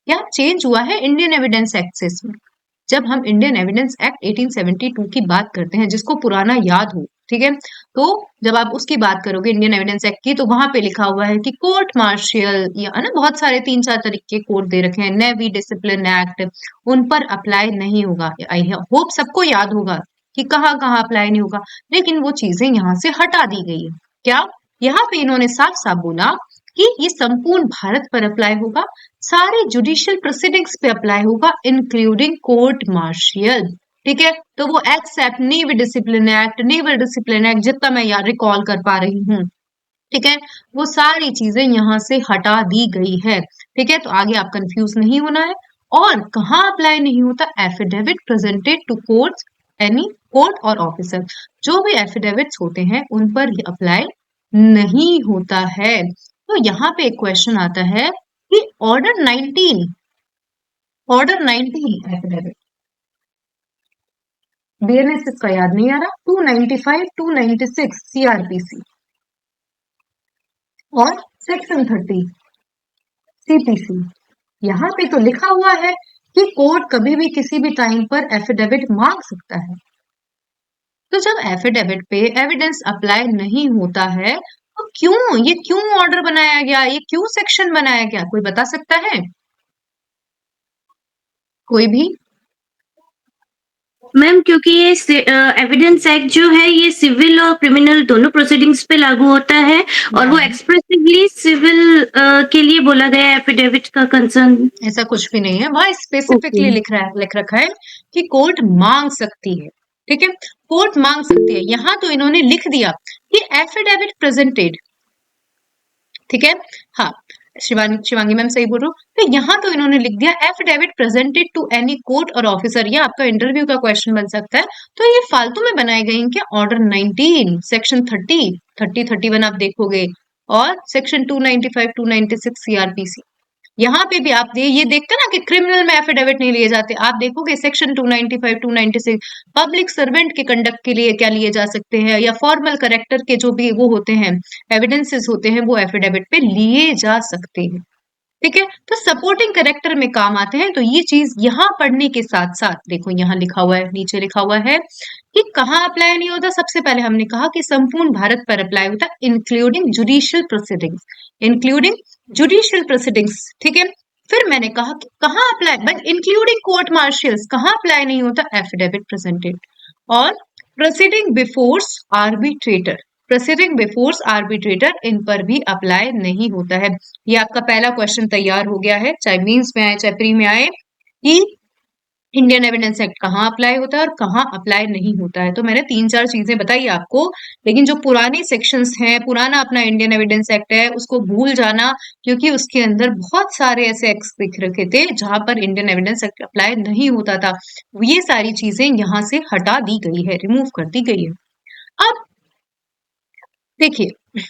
A: क्या चेंज हुआ है इंडियन एविडेंस एक्ट से इसमें। जब हम इंडियन एविडेंस एक्ट 1872 की बात करते हैं, जिसको पुराना याद हो, ठीक है, तो जब आप उसकी बात करोगे इंडियन एविडेंस एक्ट की, तो वहां पे लिखा हुआ है कि कोर्ट मार्शियल या ना बहुत सारे 3-4 तरीके के कोड दे रखे हैं, नेवी डिसिप्लिन एक्ट, उन पर अप्लाई नहीं होगा। आई होप सबको याद होगा कि कहाँ कहाँ अप्लाई नहीं होगा। लेकिन वो चीजें यहाँ से हटा दी गई है। क्या, यहाँ पे इन्होंने साफ साफ बोला कि ये संपूर्ण भारत पर अप्लाई होगा, सारे जुडिशियल प्रोसीडिंग्स पे अप्लाई होगा, इंक्लूडिंग कोर्ट मार्शियल। ठीक है, तो वो एक्सेप्ट नेवल डिसिप्लिन एक्ट जितना मैं यार रिकॉल कर पा रही हूँ, ठीक है, वो सारी चीजें यहाँ से हटा दी गई है। ठीक है, तो आगे आप कंफ्यूज नहीं होना है। और कहाँ अप्लाई नहीं होता, affidavit presented to court, any court or officer, जो भी एफिडेविट्स होते हैं उन पर ये अप्लाई नहीं होता है। तो यहाँ पे एक क्वेश्चन आता है कि ऑर्डर 19 एफिडेविट, बीएनएस इसका याद नहीं आ रहा, 295, 296 सीआरपीसी और सेक्शन 30 सीपीसी। यहाँ पे तो लिखा हुआ है कि कोर्ट कभी भी किसी भी टाइम पर एफिडेविट मांग सकता है। तो जब एफिडेविट पे एविडेंस अप्लाई नहीं होता है, तो क्यों ऑर्डर बनाया गया, ये क्यों सेक्शन बनाया गया, कोई बता सकता है? कोई भी?
B: मैम क्योंकि ये एविडेंस एक्ट जो है ये सिविल और क्रिमिनल दोनों प्रोसीडिंग्स पे लागू होता है, और वो एक्सप्रेसिवली सिविल के लिए बोला गया है एफिडेविट का कंसर्न।
A: ऐसा कुछ भी नहीं है, वहां स्पेसिफिकली लिख रखा है कि कोर्ट मांग सकती है। ठीक है, कोर्ट मांग सकती है। यहाँ तो इन्होंने लिख दिया कि एफिडेविट प्रेजेंटेड, ठीक है, हाँ, शिवांगी मैम सही बोल रहे हो। तो यहाँ तो इन्होंने लिख दिया affidavit presented to any court or officer, ये आपका इंटरव्यू का क्वेश्चन बन सकता है। तो ये फालतू में बनाए गए हैं क्या? ऑर्डर 19, सेक्शन 30, 31 आप देखोगे, और सेक्शन 295, 296 सीआरपीसी। यहाँ पे भी आप ये देखते हैं ना कि क्रिमिनल में एफिडेविट नहीं लिए जाते, आप देखोगे सेक्शन 295, 296 पब्लिक सर्वेंट के कंडक्ट के लिए क्या लिए जा सकते हैं, या फॉर्मल करेक्टर के जो भी वो होते हैं, एविडेंसेस होते हैं, वो एफिडेविट पे लिए जा सकते हैं। ठीक है, तो सपोर्टिंग करेक्टर में काम आते हैं। तो ये चीज यहाँ पढ़ने के साथ साथ देखो, यहाँ लिखा हुआ है, नीचे लिखा हुआ है कि कहाँ अप्लाई नहीं होता। सबसे पहले हमने कहा कि संपूर्ण भारत पर अप्लाई होता है, including judicial proceedings, including judicial proceedings. ठीक है, फिर मैंने कहा कि कहाँ apply, but including court martials, कहाँ अप्लाई नहीं होता, एफिडेविट प्रेजेंटेड और proceeding before arbitrator, proceeding before arbitrator, इन पर भी अप्लाई नहीं होता है। ये आपका पहला क्वेश्चन तैयार हो गया है, चाहे मीन्स में आए चाहे प्री में आए, कि इंडियन एविडेंस एक्ट कहाँ अप्लाई होता है और कहाँ अप्लाई नहीं होता है। तो मैंने 3-4 चीजें बताई आपको, लेकिन जो पुरानी सेक्शंस हैं, पुराना अपना इंडियन एविडेंस एक्ट है, उसको भूल जाना, क्योंकि उसके अंदर बहुत सारे ऐसे एक्ट्स दिख रखे थे जहां पर इंडियन एविडेंस एक्ट अप्लाई नहीं होता था। ये सारी चीजें यहाँ से हटा दी गई है, रिमूव कर दी गई है। अब देखिए,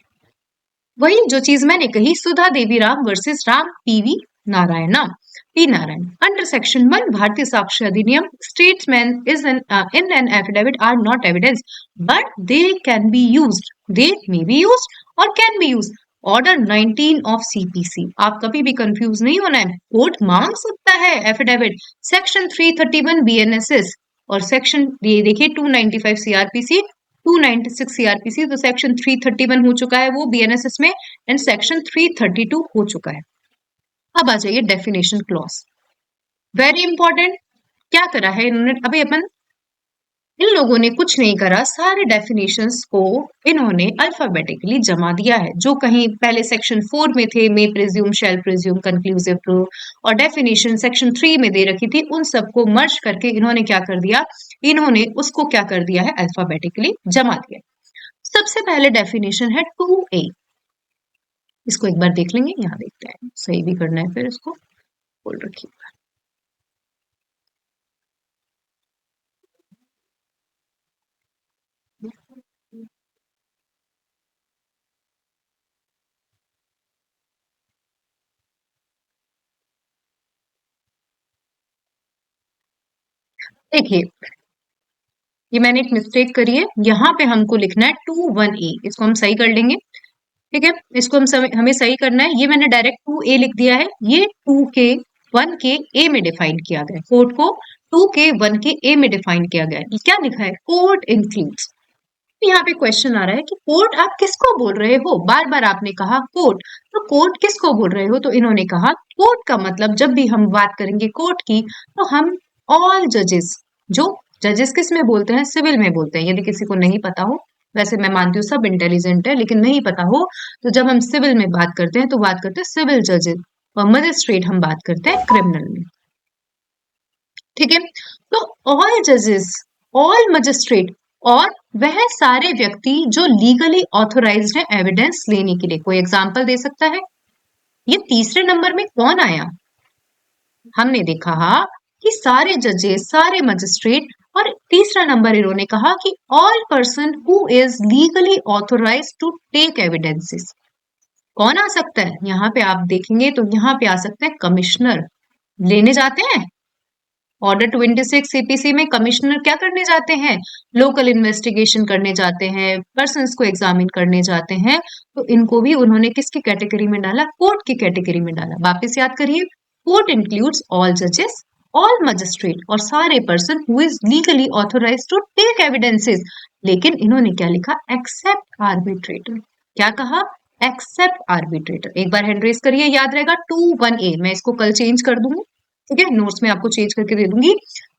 A: वही जो चीज मैंने कही, Sudha Devi Ram versus Ram P Narayan, under section 1 Bharatiya Sakshya Adhiniyam, स्टेटसमैन is in an affidavit are not evidence but they can be used, they may be used और can be used. Order 19 of CPC, आप कभी भी कंफ्यूज नहीं होना है, कोर्ट मांग सकता है एफिडेविट। सेक्शन 331 बीएनएसएस और सेक्शन ये देखिए 295 सीआरपीसी, 296 सीआरपीसी, तो सेक्शन 331 हो चुका है वो बीएनएसएस में, एंड सेक्शन 332 हो चुका है। अब आ जाइए डेफिनेशन क्लॉज, वेरी इंपॉर्टेंट। क्या करा है इन्होंने, अभी अपन इन लोगों ने कुछ नहीं करा, सारे डेफिनेशंस को इन्होंने अल्फाबेटिकली जमा दिया है, जो कहीं पहले सेक्शन 4 में थे, मे presume, shall presume, conclusive proof, और डेफिनेशन सेक्शन 3 में दे रखी थी, उन सबको मर्ज करके इन्होंने क्या कर दिया, इन्होंने उसको क्या कर दिया है, अल्फाबेटिकली जमा दिया। सबसे पहले डेफिनेशन है 2A, इसको एक बार देख लेंगे, यहाँ देखते हैं, सही भी करना है, फिर इसको बोल रखिएगा। देखिए, ये मैंने एक मिस्टेक करी है, यहाँ पे हमको लिखना है 21A, इसको हम सही कर लेंगे, ठीक है, इसको हमें सही करना है। ये मैंने डायरेक्ट 2A लिख दिया है, ये 2 के 1 के A में डिफाइन किया गया है, कोड को 2 के 1 के A में डिफाइन किया गया है। क्या लिखा है, कोड इंक्लूड्स। यहाँ पे क्वेश्चन आ रहा है कि कोड आप किसको बोल रहे हो, बार बार आपने कहा कोड, तो कोड किसको बोल रहे हो, तो इन्होंने कहा कोड का मतलब, जब भी हम बात करेंगे कोड की, तो हम ऑल जजेस, जो जजेस किस में बोलते हैं, सिविल में बोलते हैं। यदि किसी को नहीं पता हो, वैसे मैं मानती हूँ सब इंटेलिजेंट है, लेकिन नहीं पता हो तो जब हम सिविल में बात करते हैं तो बात करते हैं सिविल जजेस, और मजिस्ट्रेट हम बात करते हैं क्रिमिनल में, ठीक है। तो ऑल जजेस, ऑल मजिस्ट्रेट, और वह सारे व्यक्ति जो लीगली ऑथोराइज्ड है एविडेंस लेने के लिए। कोई एग्जांपल दे सकता है? ये तीसरे नंबर में कौन आया? हमने देखा कि सारे जजेस, सारे मजिस्ट्रेट, और तीसरा नंबर इन्होंने कहा कि all person who is legally authorised to take evidences. कौन आ सकता है? यहाँ पे आप देखेंगे तो यहाँ पे आ सकते हैं कमिश्नर, लेने जाते हैं ऑर्डर 26 सीपीसी में। कमिश्नर क्या करने जाते हैं? लोकल इन्वेस्टिगेशन करने जाते हैं, पर्सन्स को एग्जामिन करने जाते हैं। तो इनको भी उन्होंने किसकी कैटेगरी में डाला? कोर्ट की कैटेगरी में डाला। वापस याद करिए, कोर्ट इंक्लूड्स ऑल जजेस, ऑल मजिस्ट्रेट, और सारे person who is legally authorised to take evidences. लेकिन इन्होंने क्या लिखा? Except arbitrator. क्या कहा? Except arbitrator. एक बार हैंड रेज करिए, याद रहेगा 21A। मैं इसको कल चेंज कर दूंगी, ठीक है, नोट्स में आपको चेंज करके दे दूंगी।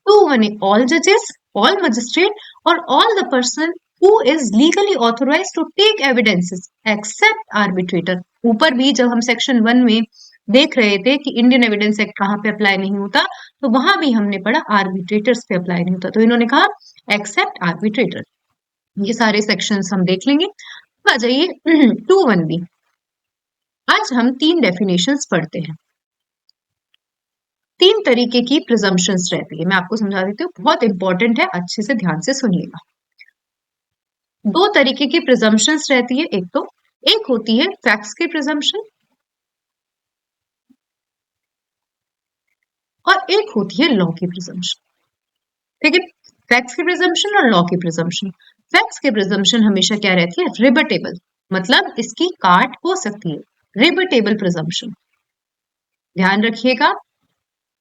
A: 21A, ऑल जजेस, ऑल मजिस्ट्रेट, और all the person who is legally authorised to take evidences except arbitrator. ऊपर भी जब हम सेक्शन 1 में देख रहे थे कि इंडियन एविडेंस एक्ट कहाँ पे अप्लाई नहीं होता, तो वहां भी हमने पढ़ा आर्बिट्रेटर्स पे अप्लाई नहीं होता, तो इन्होंने कहा एक्सेप्ट आर्बिट्रेटर। ये सारे सेक्शंस हम देख लेंगे। आ जाइए 21B। आज हम 3 डेफिनेशंस पढ़ते हैं। 3 तरीके की प्रिजम्पशंस रहती है, मैं आपको समझा देती हूँ, बहुत इंपॉर्टेंट है, अच्छे से ध्यान से सुनिएगा। 2 तरीके की प्रिजम्पशंस रहती है। एक होती है फैक्ट्स की प्रिजम्पशन, और एक होती है लॉ की प्रिजम्पशन, ठीक है। फैक्ट्स की प्रिजम्पशन और लॉ की प्रिजम्पशन। फैक्ट्स की प्रिजम्पशन हमेशा क्या रहती है? रिबटेबल, मतलब इसकी काट हो सकती है, रिबटेबल प्रिजम्पशन। ध्यान रखिएगा,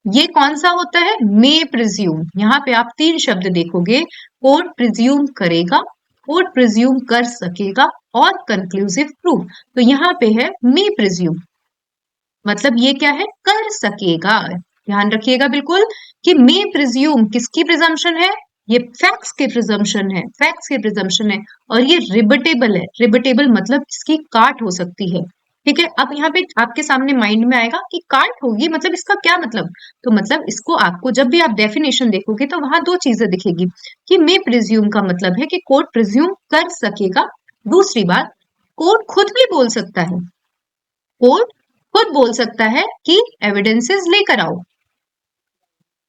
A: ये कौन सा होता है? मे प्रिज्यूम। यहाँ पे आप 3 शब्द देखोगे, कोर्ट प्रिज्यूम करेगा, कोर्ट प्रिज्यूम कर सकेगा, और कंक्लूसिव प्रूफ। तो यहाँ पे है मे प्रिज्यूम, मतलब ये क्या है? कर सकेगा। ध्यान रखिएगा बिल्कुल कि मे प्रिज्यूम किसकी प्रिजम्पशन है? ये फैक्ट्स की प्रिजम्पशन है, फैक्ट्स की प्रिजम्पशन है, और ये रिबटेबल है। रिबटेबल मतलब इसकी काट हो सकती है, ठीक है। अब यहाँ पे आपके सामने माइंड में आएगा कि काट होगी, मतलब इसका क्या मतलब? तो मतलब इसको आपको जब भी आप डेफिनेशन देखोगे तो वहां 2 चीजें दिखेगी कि मे प्रिज्यूम का मतलब है कि कोर्ट प्रिज्यूम कर सकेगा। दूसरी बात, कोर्ट खुद भी बोल सकता है, कोर्ट खुद बोल सकता है कि एविडेंसेस लेकर आओ,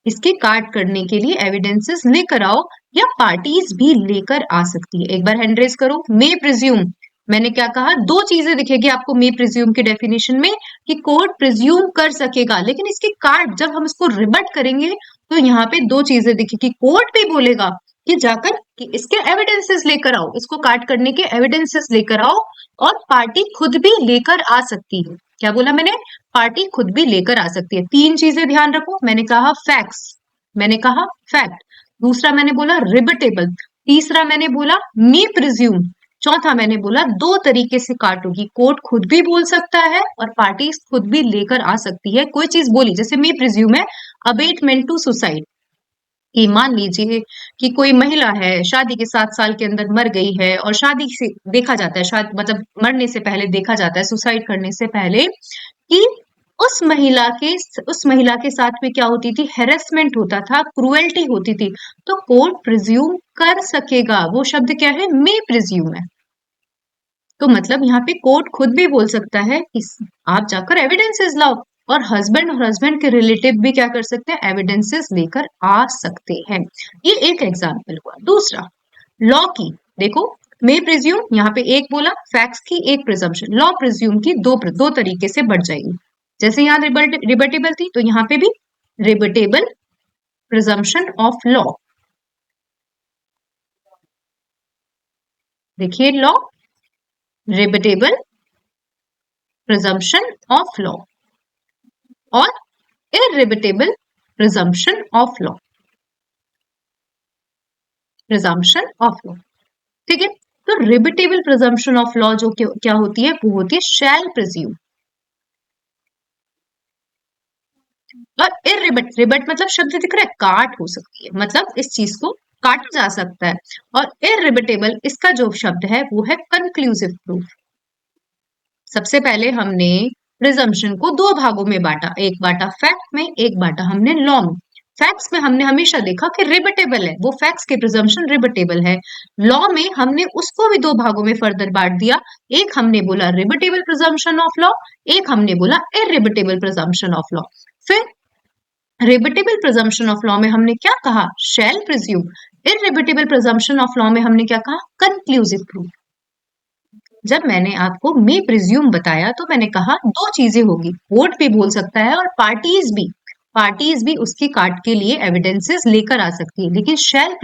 A: इसके काट करने के लिए एविडेंसेस लेकर आओ, या पार्टीज भी लेकर आ सकती है। एक बार हैंड रेज करो। मे प्रिज्यूम, मैंने क्या कहा? 2 चीजें दिखेगी आपको मे प्रिज्यूम के डेफिनेशन में कि कोर्ट प्रिज्यूम कर सकेगा, लेकिन इसकी काट जब हम इसको रिबट करेंगे तो यहाँ पे 2 चीजें दिखेगी। कोर्ट भी बोलेगा कि जाकर कि इसके एविडेंसेस लेकर आओ, इसको काट करने के एविडेंसेस लेकर आओ, और पार्टी खुद भी लेकर आ सकती है। क्या बोला मैंने? पार्टी खुद भी लेकर आ सकती है। 3 चीजें ध्यान रखो। मैंने कहा फैक्ट्स, मैंने कहा फैक्ट, दूसरा मैंने बोला रिबटेबल, तीसरा मैंने बोला मे प्रिज्यूम, चौथा मैंने बोला 2 तरीके से काट होगी। कोर्ट खुद भी बोल सकता है और पार्टी खुद भी लेकर आ सकती है। कोई चीज बोली, जैसे मे प्रिज्यूम है अबेटमेंट टू सुसाइड, कि मान लीजिए कि कोई महिला है, शादी के 7 साल के अंदर मर गई है और शादी से देखा जाता है, शायद मतलब मरने से पहले देखा जाता है, सुसाइड करने से पहले, कि उस महिला के साथ में क्या होती थी, हेरेसमेंट होता था, क्रुएल्टी होती थी, तो कोर्ट प्रिज्यूम कर सकेगा। वो शब्द क्या है, मे प्रिज्यूम है। तो मतलब यहाँ पे कोर्ट खुद भी बोल सकता है कि आप जाकर एविडेंसेस लाओ, और हस्बैंड के रिलेटिव भी क्या कर सकते हैं, एविडेंसेस लेकर आ सकते हैं। ये एक एग्जाम्पल हुआ। दूसरा, लॉ की देखो, मे प्रिज्यूम यहाँ पे एक बोला, फैक्ट्स की एक प्रिजम्पशन, लॉ प्रिज्यूम की दो तरीके से बढ़ जाएगी। जैसे यहाँ रिबटेबल थी, तो यहाँ पे भी रिबटेबल प्रिजम्पशन ऑफ लॉ। देखिए, law rebuttable presumption of law और irrebuttable presumption of law, presumption of law. ठीक है, तो रिबटेबल प्रिजम्पशन ऑफ लॉ जो क्या होती है, वो होती है शैल प्रिज्यूम। और रिबट मतलब शब्द दिख रहा है, काट हो सकती है, मतलब इस चीज को काटा जा सकता है। और इररिबटेबल, इसका जो शब्द है वो है कंक्लूसिव प्रूफ। सबसे पहले हमने प्रिजम्पशन को दो भागों में बांटा, एक बांटा फैक्ट में, एक बांटा हमने लॉ में। फैक्ट्स में हमने हमेशा देखा कि रिबटेबल है, वो फैक्ट्स के प्रिजम्पशन रिबटेबल है। लॉ में हमने उसको भी दो भागों में फर्दर बांट दिया, एक हमने बोला रिबटेबल प्रिजम्पशन ऑफ लॉ, एक हमने बोला इररिबटेबल प्रिजम्पशन ऑफ लॉ। फिर रिबटेबल प्रिजम्पशन ऑफ लॉ में हमने क्या कहा, shall presume. Irrebuttable presumption of law में हमने क्या कहा, कंक्लूसिव प्रूफ। जब मैंने आपको मे प्रिज्यूम बताया तो मैंने कहा दो चीजें होगी, कोर्ट भी बोल सकता है और पार्टीज भी उसकी काट के लिए एविडेंसेस लेकर आ सकती है। लेकिन शैल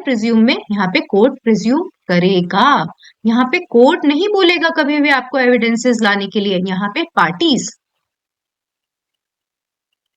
A: प्रिज्यूम में यहाँ पे कोर्ट प्रिज्यूम करेगा, यहाँ पे कोर्ट नहीं बोलेगा कभी भी आपको एविडेंसेस लाने के लिए। यहाँ पे पार्टीज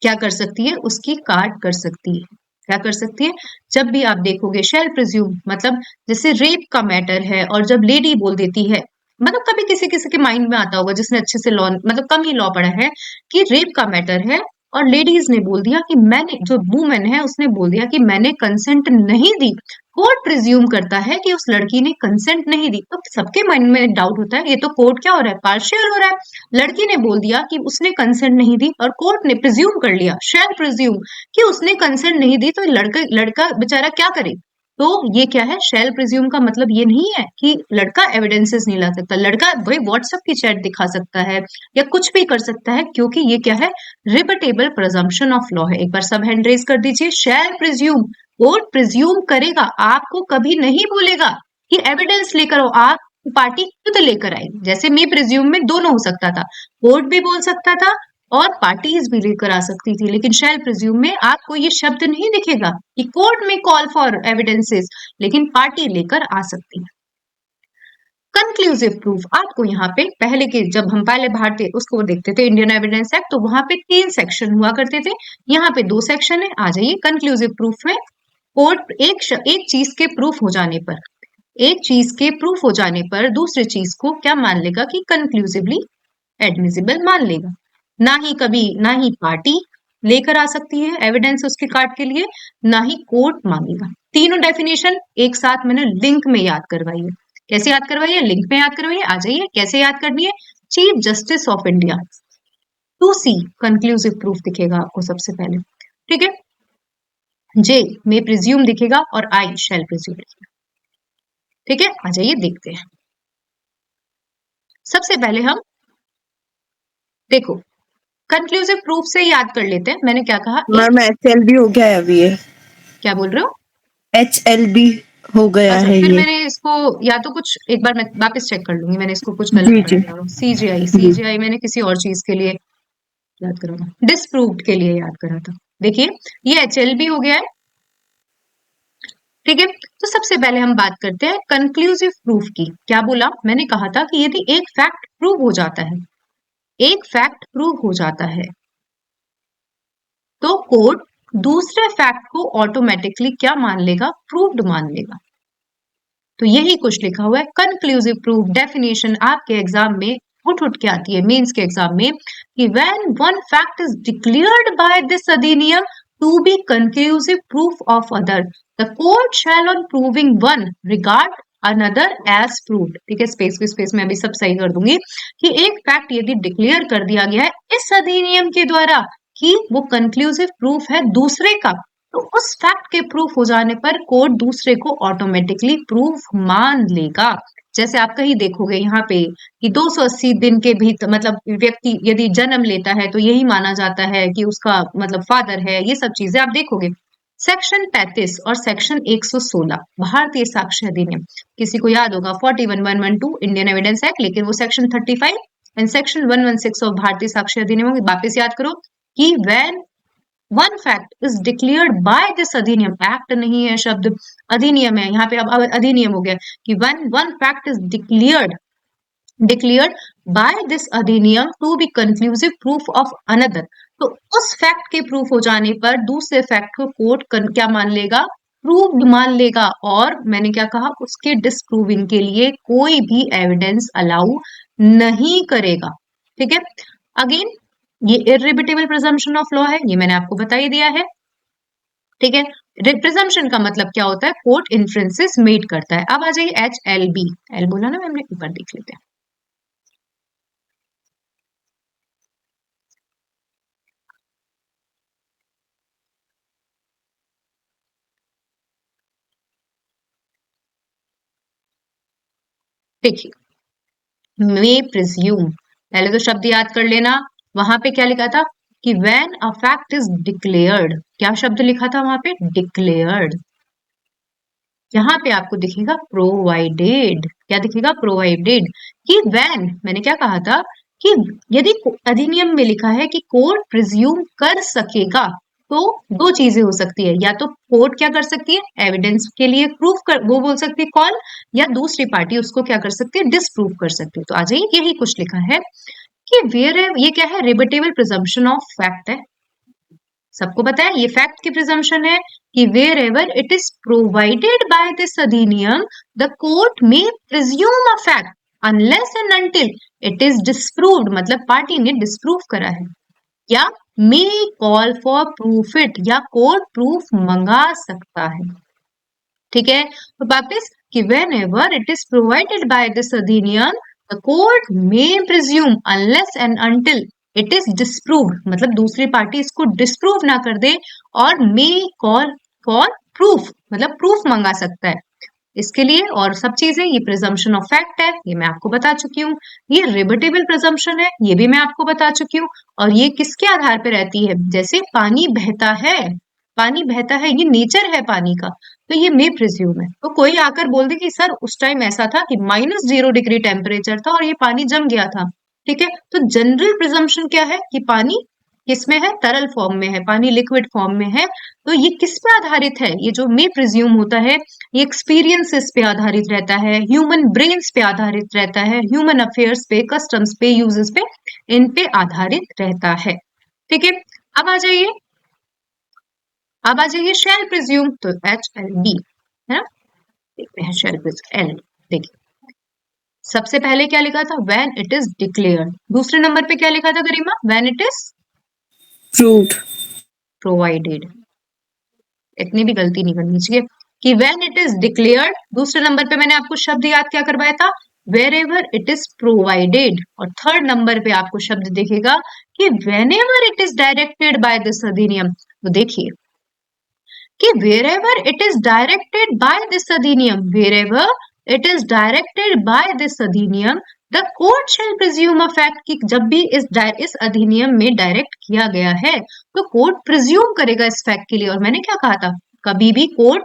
A: क्या कर सकती है, उसकी काट कर सकती है। क्या कर सकती है, जब भी आप देखोगे शैल प्रिज्यूम, मतलब जैसे रेप का मैटर है और जब लेडी बोल देती है, मतलब कभी किसी किसी के माइंड में आता होगा जिसने अच्छे से लॉ, मतलब कम ही लॉ पढ़ा है, कि रेप का मैटर है और लेडीज ने बोल दिया कि मैंने, जो वुमेन है उसने बोल दिया कि मैंने कंसेंट नहीं दी, कोर्ट प्रिज्यूम करता है कि उस लड़की ने कंसेंट नहीं दी। तो सबके माइंड में डाउट होता है, ये तो कोर्ट क्या हो रहा है, पार्शियल हो रहा है। लड़की ने बोल दिया कि उसने कंसेंट नहीं दी और कोर्ट ने प्रिज्यूम कर लिया, शैल प्रिज्यूम, कि उसने कंसेंट नहीं दी, तो लड़का बेचारा क्या करे। तो ये क्या है, शैल प्रिज्यूम का मतलब ये नहीं है कि लड़का एविडेंसेस नहीं ला सकता, लड़का भाई व्हाट्सएप की चैट दिखा सकता है या कुछ भी कर सकता है, क्योंकि ये क्या है, रिबटेबल प्रिजम्पशन ऑफ लॉ है। एक बार सब हैंड रेज कर दीजिए। शैल प्रिज्यूम, कोर्ट प्रिज्यूम करेगा, आपको कभी नहीं बोलेगा कि एविडेंस लेकर आओ, आप पार्टी खुद लेकर आएगी। जैसे मे प्रिज्यूम में दोनों हो सकता था, कोर्ट भी बोल सकता था और पार्टीज भी लेकर आ सकती थी। लेकिन शैल प्रिज्यूम में आपको ये शब्द नहीं दिखेगा कि कोर्ट में कॉल फॉर एविडेंसेस, लेकिन पार्टी लेकर आ सकती है। कंक्लूसिव प्रूफ आपको यहाँ पे पहले के, जब हम पहले भारतीय उसको देखते थे इंडियन एविडेंस एक्ट, तो वहां पे 3 सेक्शन हुआ करते थे, यहाँ पे 2 सेक्शन है। आ जाइए, कंक्लूसिव प्रूफ में कोर्ट एक चीज के प्रूफ हो जाने पर, एक चीज के प्रूफ हो जाने पर दूसरी चीज को क्या मान लेगा कि कंक्लूसिवली एडमिसिबल मान लेगा। ना ही पार्टी लेकर आ सकती है एविडेंस उसके काट के लिए, ना ही कोर्ट मांगेगा। तीनों डेफिनेशन एक साथ मैंने लिंक में याद करवाई है। कैसे याद करवाई है, लिंक में याद करवाई है। आ जाइए, कैसे याद करनी है, chief justice of India 2C conclusive proof दिखेगा आपको सबसे पहले, ठीक है। जे मे प्रिज्यूम दिखेगा और आई शैल प्रिज्यूम दिखेगा, ठीक है। आ जाइए देखते हैं। सबसे पहले हम देखो कंक्लूसिव प्रूफ से याद कर लेते हैं। मैंने क्या कहा,
C: मैम HLB हो गया है अभी ये,
A: क्या बोल रहे हो,
C: HLB हो गया
A: अच्छा,
C: है
A: फिर
C: ये।
A: मैंने इसको या तो कुछ एक बार मैं वापस चेक कर लूंगी, मैंने इसको कुछ
C: जी
A: गलत
C: जी
A: पढ़ा। CGI मैंने किसी और चीज के लिए याद करा था, डिसप्रूव्ड के लिए याद करा था। देखिए ये HLB हो गया है, ठीक है। तो सबसे पहले हम बात करते हैं कंक्लूसिव प्रूफ की। क्या बोला, मैंने कहा था कि यदि एक फैक्ट प्रूव हो जाता है, एक फैक्ट प्रूव हो जाता है, तो कोर्ट दूसरे फैक्ट को ऑटोमेटिकली क्या मान लेगा, प्रूव्ड मान लेगा। तो यही कुछ लिखा हुआ है कंक्लूसिव प्रूफ। डेफिनेशन आपके एग्जाम में उठ के आती है, मेंस के एग्जाम में, कि when one fact is declared by this अधिनियम to be conclusive proof of other, the court shall on proving one regard another as proved. ठीक है, स्पेस पे स्पेस में अभी सब सही कर दूंगी कि एक फैक्ट यदि डिक्लेयर कर दिया गया है इस अधिनियम के द्वारा कि वो कंक्लूसिव प्रूफ है दूसरे का, तो उस फैक्ट के प्रूफ हो जाने पर कोर्ट दूसरे को ऑटोमेटिकली प्रूफ मान लेगा। जैसे आप कहीं देखोगे यहाँ पे कि 280 दिन के भीतर मतलब व्यक्ति यदि जन्म लेता है तो यही माना जाता है कि उसका मतलब फादर है, ये सब चीजें आप देखोगे। सेक्शन 35 और सेक्शन 116 भारतीय साक्ष्य अधिनियम, किसी को याद होगा 41(1)(2) इंडियन एविडेंस एक्ट, लेकिन वो सेक्शन 35 एंड सेक्शन 116 ऑफ भारतीय साक्ष्य अधिनियम वापस याद करो कि when one fact is declared by this अधिनियम, एक्ट नहीं है शब्द, अधिनियम है यहाँ पे, अब अधिनियम हो गया कि one fact is declared by this अधिनियम to be conclusive proof of another, तो उस फैक्ट के प्रूफ हो जाने पर दूसरे फैक्ट को कोर्ट क्या मान लेगा, प्रूव्ड मान लेगा। और मैंने क्या कहा, उसके डिस्प्रूविंग के लिए कोई भी एविडेंस अलाउ नहीं करेगा। ठीक है, अगेन ये इररिबिटेबल प्रिजम्पशन ऑफ लॉ है, ये मैंने आपको बता ही दिया है। ठीक है, प्रिजम्पशन का मतलब क्या होता है, कोर्ट इन्फ्रेंसेस मेड करता है। अब आ जाइए HLB, एल बोला ना मैंने, ऊपर देख लेते हैं। देखिए, मे प्रिज्यूम, पहले तो शब्द याद कर लेना, वहां पे क्या लिखा था कि when a fact is declared, क्या शब्द लिखा था वहां पे, डिक्लेयर्ड। यहाँ पे आपको दिखेगा प्रोवाइडेड, क्या दिखेगा, प्रोवाइडेड, कि व्हेन, मैंने क्या कहा था कि यदि अधिनियम में लिखा है कि कोर्ट प्रिज्यूम कर सकेगा, तो दो चीजें हो सकती है, या तो कोर्ट क्या कर सकती है, एविडेंस के लिए प्रूफ कर वो बोल सकती है कॉल, या दूसरी पार्टी उसको क्या कर सकती है, डिसप्रूव कर सकती है। तो आ जाइए, यही कुछ लिखा है कि वेयर है, ये क्या है, रिबिटेबल प्रिजम्पशन ऑफ फैक्ट है, सबको पता है ये फैक्ट की प्रिजम्पशन है कि wherever it is provided by this अधिनियम the court may presume a fact unless and until it is disproved, मतलब पार्टी ने डिस्प्रूव करा है, या may call for proof it, या कोर्ट प्रूफ मंगा सकता है। ठीक है, तो वापिस कि whenever it is provided by this अधिनियम the court may presume unless and until it is disproved, मतलब दूसरी पार्टी इसको डिस्प्रूव ना कर दे, और मे कॉल फॉर प्रूफ, मतलब प्रूफ मंगा सकता है इसके लिए, और सब चीजें, ये प्रिजम्पशन ऑफ फैक्ट है, ये मैं आपको बता चुकी हूँ। ये रिबिटेबल प्रिजम्पशन है, ये भी मैं आपको बता चुकी हूँ। और ये किसके आधार पर रहती है, जैसे पानी बहता है, पानी बहता है, ये नेचर है पानी का, तो ये मे प्रिज्यूम है। तो कोई आकर बोल दे कि सर उस टाइम ऐसा था कि -0 डिग्री टेम्परेचर था और ये पानी जम गया था, ठीक है, तो जनरल प्रिजम्पशन क्या है कि पानी किसमें है, तरल फॉर्म में है, पानी लिक्विड फॉर्म में है। तो ये किस पे आधारित है, ये जो मे प्रिज्यूम होता है, ये एक्सपीरियंसेस पे आधारित रहता है, ह्यूमन ब्रेन्स पे आधारित रहता है, ह्यूमन अफेयर्स पे, कस्टम्स पे, यूजेस पे, इन पे आधारित रहता है। ठीक है, अब आ जाइए, अब आ जाइए शैल प्रिज्यूम, तो HLB है ना, देखते हैं शैल प्रिज्यूम L। देखिए, सबसे पहले क्या लिखा था, व्हेन इट इज डिक्लेयर्ड, दूसरे नंबर पे क्या लिखा था गरिमा, when it is
C: proved,
A: provided, इतनी भी गलती नहीं करनी चाहिए कि व्हेन इट इज डिक्लेयर्ड। दूसरे नंबर पे मैंने आपको शब्द याद क्या करवाया था, wherever it is provided, और थर्ड नंबर पे आपको शब्द दिखेगा कि whenever it is directed by this अधिनियम। तो देखिए कि wherever it is directed by this अधिनियम, wherever it is directed by this अधिनियम, the court shall presume a fact, कि जब भी इस अधिनियम में डायरेक्ट किया गया है तो कोर्ट प्रिज्यूम करेगा इस फैक्ट के लिए। और मैंने क्या कहा था, कभी भी कोर्ट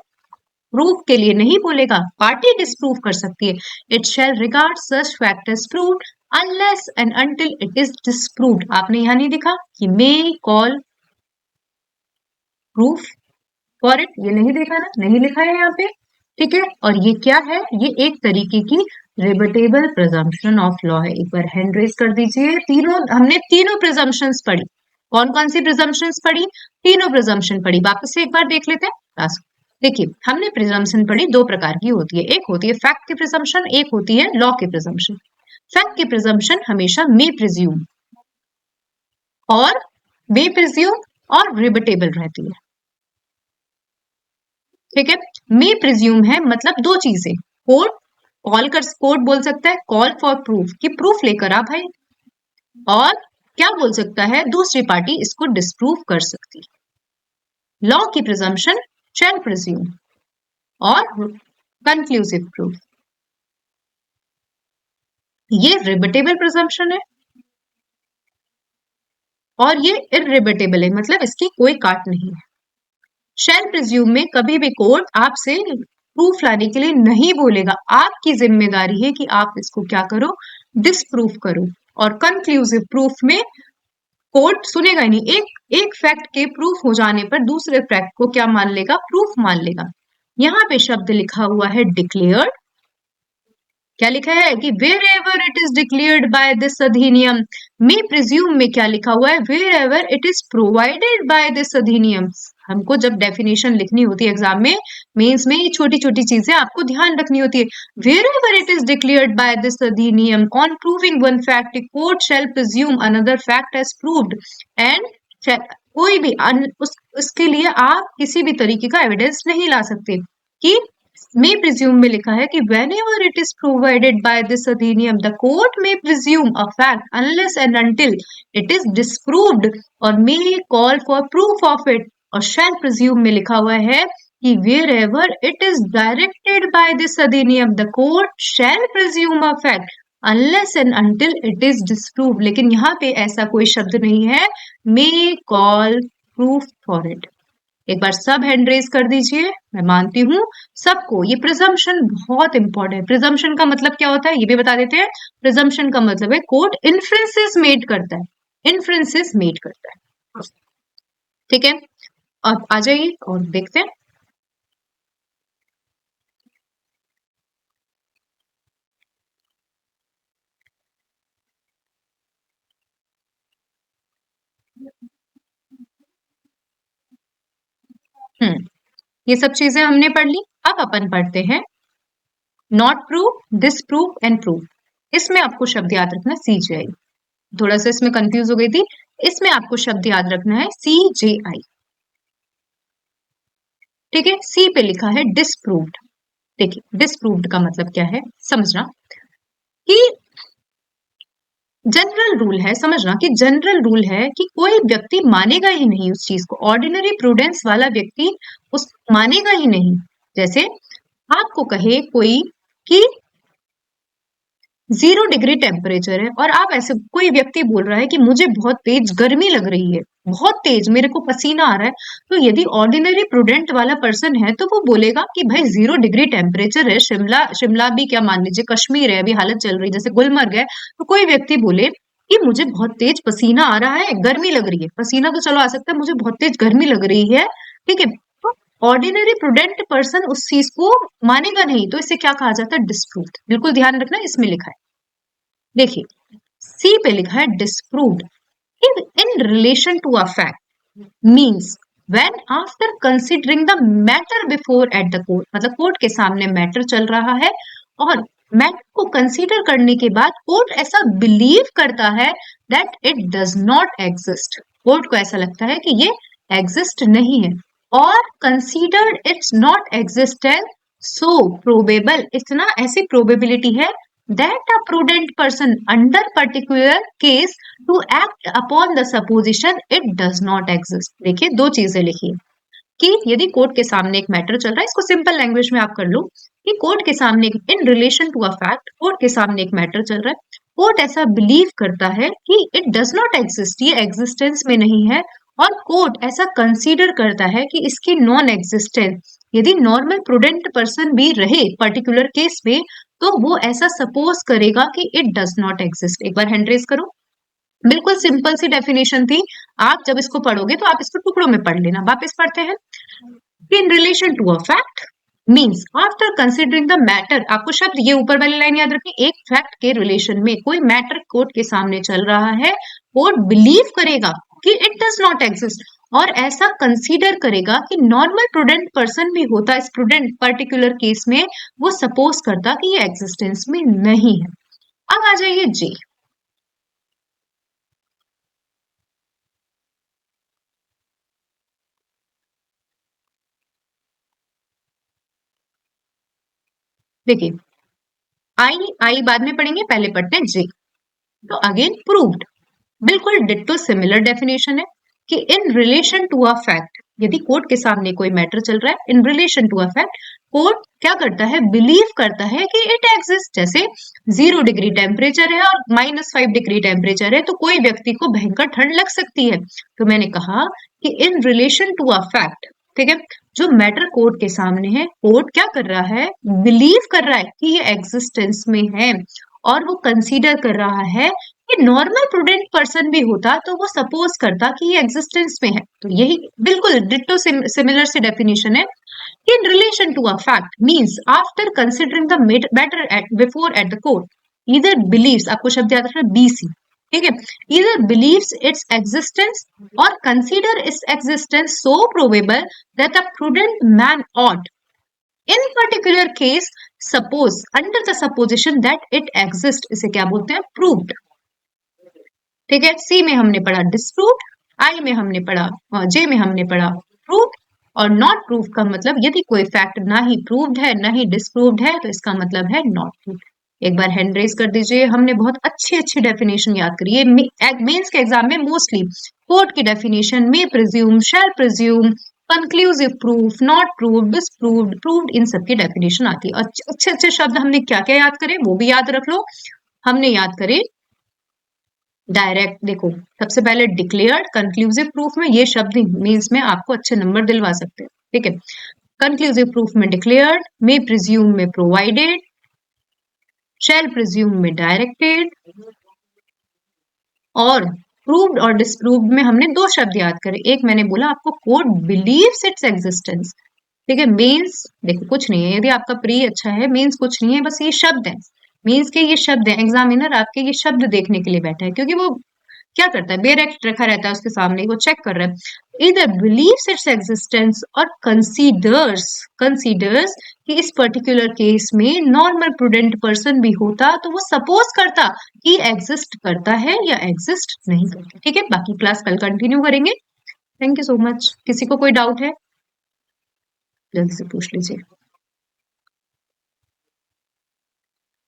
A: प्रूफ के लिए नहीं बोलेगा, पार्टी डिस्प्रूव कर सकती है। It shall regard such fact as proved unless and until it is disproved. आपने यहाँ नहीं दिखा कि may call proof for it, ये नहीं देखा ना, नहीं लिखा है यहाँ पे। ठीक है, और ये क्या है, ये एक तरीके की रिबिटेबल प्रिजम्पशन ऑफ लॉ है। एक बार हैंड रेज कर दीजिए। तीनों, हमने तीनों प्रिजम्पशंस पढ़ी, कौन कौन सी प्रिजम्पशंस पढ़ी, तीनों प्रिजम्पशन पढ़ी, वापस से एक बार देख लेते हैं। देखिए, हमने प्रिजम्पशन पढ़ी, दो प्रकार की होती है, एक होती है फैक्ट की प्रिजम्पशन, एक होती है लॉ की प्रिजम्पशन। फैक्ट की प्रिजम्पशन हमेशा मे प्रिज्यूम और रिबिटेबल रहती है। ठीक है। मे प्रिज्यूम है मतलब दो चीजें, कोर्ट बोल सकता है कॉल फॉर प्रूफ कि प्रूफ लेकर आ भाई, और क्या बोल सकता है दूसरी पार्टी इसको डिस्प्रूव कर सकती है। लॉ की प्रिजम्पशन शैल प्रिज्यूम और कंक्लूसिव प्रूफ, ये रिबटेबल प्रिजम्पशन है और ये इरिबटेबल है मतलब इसकी कोई काट नहीं है। शैल प्रिज्यूम में कभी भी कोर्ट आपसे प्रूफ लाने के लिए नहीं बोलेगा, आपकी जिम्मेदारी है कि आप इसको क्या करो, डिस्प्रूफ करो। और कंक्लूसिव प्रूफ में कोर्ट सुनेगा ही नहीं, एक फैक्ट के प्रूफ हो जाने पर दूसरे फैक्ट को क्या मान लेगा, प्रूफ मान लेगा। यहाँ पे शब्द लिखा हुआ है डिक्लेयर्ड, क्या लिखा है कि wherever it is declared by this अधिनियम। मे प्रिज्यूम में क्या लिखा हुआ है, wherever it is provided by this अधिनियम। हमको जब डेफिनेशन लिखनी होती है एग्जाम में, मेंस में, ये छोटी छोटी चीजें आपको ध्यान रखनी होती है। Wherever it is declared by this अधिनियम on proving one fact court shall presume another fact as proved and कोई भी उसके लिए आप किसी भी तरीके का एविडेंस नहीं ला सकते। कि may presume में लिखा है कि whenever it is provided by this अधिनियम the court may presume a fact unless and until it is disproved और may call for proof of it। और shall presume में लिखा हुआ है कि wherever it is directed by this अधिनियम the court shall presume a fact unless and until it is disproved। लेकिन यहाँ पे ऐसा कोई शब्द नहीं है may call proof for it। एक बार सब हैंड रेज कर दीजिए, मैं मानती हूं सबको ये प्रिजम्पशन बहुत इंपॉर्टेंट है। प्रिजम्पशन का मतलब क्या होता है ये भी बता देते हैं। प्रिजम्पशन का मतलब है कोर्ट इन्फ्रेंसेस मेड करता है, इन्फ्रेंसेस मेड करता है। ठीक है, अब आ जाइए और देखते हैं। ये सब चीजें हमने पढ़ ली। अब अपन पढ़ते हैं not prove, disprove and prove. इसमें आपको शब्द याद रखना CJI, थोड़ा सा इसमें कंफ्यूज हो गई थी। इसमें आपको शब्द याद रखना है CJI। ठीक है, सी पे लिखा है डिसप्रूव्ड। देखिए डिसप्रूव्ड का मतलब क्या है समझना, कि जनरल रूल है, समझना कि जनरल रूल है कि कोई व्यक्ति मानेगा ही नहीं उस चीज को, ऑर्डिनरी प्रूडेंस वाला व्यक्ति उस मानेगा ही नहीं। जैसे आपको कहे कोई कि 0 डिग्री टेम्परेचर है और आप ऐसे कोई व्यक्ति बोल रहा है कि मुझे बहुत तेज गर्मी लग रही है, बहुत तेज मेरे को पसीना आ रहा है, तो यदि ऑर्डिनरी प्रूडेंट वाला पर्सन है तो वो बोलेगा कि भाई 0 डिग्री टेम्परेचर है, शिमला भी क्या मान लीजिए कश्मीर है, अभी हालत चल रही है जैसे गुलमर्ग है, तो कोई व्यक्ति बोले कि मुझे बहुत तेज पसीना आ रहा है, गर्मी लग रही है, पसीना तो चलो आ सकता है, मुझे बहुत तेज गर्मी लग रही है। ठीक है, तो ऑर्डिनरी प्रूडेंट पर्सन उस चीज को मानेगा नहीं, तो इसे क्या कहा जाता है, डिस्प्रूव्ड। बिल्कुल ध्यान रखना इसमें लिखा है। देखिए सी पे लिखा है disproved in relation to a fact means when after considering the matter before at the court, मतलब कोर्ट के सामने मैटर चल रहा है और मैटर को कंसीडर करने के बाद कोर्ट ऐसा बिलीव करता है that it does not exist, court को ऐसा लगता है कि ये एग्जिस्ट नहीं है, और considered it's not existence so probable, इतना ऐसी प्रोबेबिलिटी है that a prudent person under particular case to act upon the supposition it does not exist। देखिए दो चीजें लिखी कि यदि कोर्ट के सामने एक मैटर चल रहा है, इसको सिंपल लैंग्वेज में आप कर लो कि कोर्ट के सामने in relation to a fact, court के सामने एक मैटर चल रहा है, कोर्ट ऐसा बिलीव करता है कि इट डज नॉट एग्जिस्ट, ये एग्जिस्टेंस में नहीं है, और कोर्ट ऐसा कंसीडर करता है कि इसकी नॉन एग्जिस्टेंस, यदि नॉर्मल प्रूडेंट पर्सन भी रहे पर्टिकुलर केस में तो वो ऐसा सपोज करेगा कि इट डज नॉट एग्जिस्ट। एक बार हैंड रेज करो। बिल्कुल सिंपल सी डेफिनेशन थी, आप जब इसको पढ़ोगे तो आप इसको टुकड़ों में पढ़ लेना। वापस पढ़ते हैं, in relation to a fact means after considering the matter, आपको शब्द ये ऊपर वाली लाइन याद रखनी, एक फैक्ट के रिलेशन में कोई मैटर कोर्ट के सामने चल रहा है, कोर्ट बिलीव करेगा कि इट डज नॉट एग्जिस्ट और ऐसा कंसीडर करेगा कि नॉर्मल प्रूडेंट पर्सन भी होता है इस प्रूडेंट पर्टिकुलर केस में, वो सपोज करता कि ये एग्जिस्टेंस में नहीं है। अब आ जाइए जी, देखिए आई बाद में पढ़ेंगे, पहले पढ़ते हैं जे। तो अगेन प्रूव्ड, बिल्कुल डिट्टो सिमिलर डेफिनेशन है कि in relation to a fact, यदि कोर्ट के सामने कोई मैटर चल रहा है in relation to a fact, court क्या करता है, बिलीव करता है कि इट एग्जिस्ट। जैसे 0 डिग्री टेम्परेचर है और -5 डिग्री टेम्परेचर है, तो कोई व्यक्ति को भयंकर ठंड लग सकती है। तो मैंने कहा कि in relation to a fact, ठीक है, जो मैटर कोर्ट के सामने है, कोर्ट क्या कर रहा है, बिलीव कर रहा है कि ये एग्जिस्टेंस में है, और वो कंसीडर कर रहा है कि नॉर्मल प्रूडेंट पर्सन भी होता तो वो सपोज करता कि ये एग्जिस्टेंस में है। तो यही बिल्कुल डिट्टो सिमिलर से डेफिनेशन है। In relation to a fact means after considering the matter before at the court, either believes, आपको शब्द याद रखना BC, ठीक है, either believes its existence or consider its existence so probable that a prudent man ought, in particular case, suppose under the supposition that it exists, इसे क्या बोलते हैं, proved, ठीक है। सी में हमने पढ़ा डिस्प्रूव्ड, आई में हमने पढ़ा, जे में हमने पढ़ा प्रूव्ड, और नॉट प्रूव का मतलब यदि कोई फैक्ट ना ही प्रूव्ड है ना ही डिस्प्रूव्ड है तो इसका मतलब है नॉट प्रूव्ड। एक बार हैंड रेज कर दीजिए। हमने बहुत अच्छी डेफिनेशन याद करी है, मेंस के एग्जाम में मोस्टली कोर्ट की डेफिनेशन में presume, shall presume, conclusive proof, not proved, disproved, proved, इन सब की डेफिनेशन आती है। अच्छे शब्द हमने क्या क्या याद करे वो भी याद रख लो। हमने याद करे डायरेक्ट, देखो सबसे पहले डिक्लेयर्ड, कंक्लूसिव प्रूफ में ये शब्द मीन्स में आपको अच्छे नंबर दिलवा सकते हैं, ठीक है। कंक्लूसिव प्रूफ में डिक्लेयर्ड, मे प्रिज्यूम में प्रोवाइडेड, शैल प्रिज्यूम में डायरेक्टेड, और प्रूव्ड और डिस्प्रूव्ड में हमने दो शब्द याद करे। एक मैंने बोला आपको कोर्ट बिलीव्स इट्स एग्जिस्टेंस, ठीक है। मेंस देखो कुछ नहीं है, यदि आपका प्री अच्छा है, मेंस कुछ नहीं है, बस ये शब्द है, मीन्स के ये शब्द है। एग्जामिनर आपके ये शब्द देखने के लिए बैठा है, क्योंकि वो क्या करता है, बेरेक्ट रखा रहता है उसके सामने, वो चेक कर रहा है। इधर बिलीव्स इट्स एग्जिस्टेंस और कंसीडर्स कि इस पर्टिकुलर केस में नॉर्मल प्रूडेंट पर्सन भी होता तो वो सपोज करता कि एग्जिस्ट करता है या एग्जिस्ट नहीं करता, ठीक है। बाकी क्लास कल कंटिन्यू करेंगे। Thank you so much. किसी को कोई डाउट है जल्दी से पूछ लीजिए।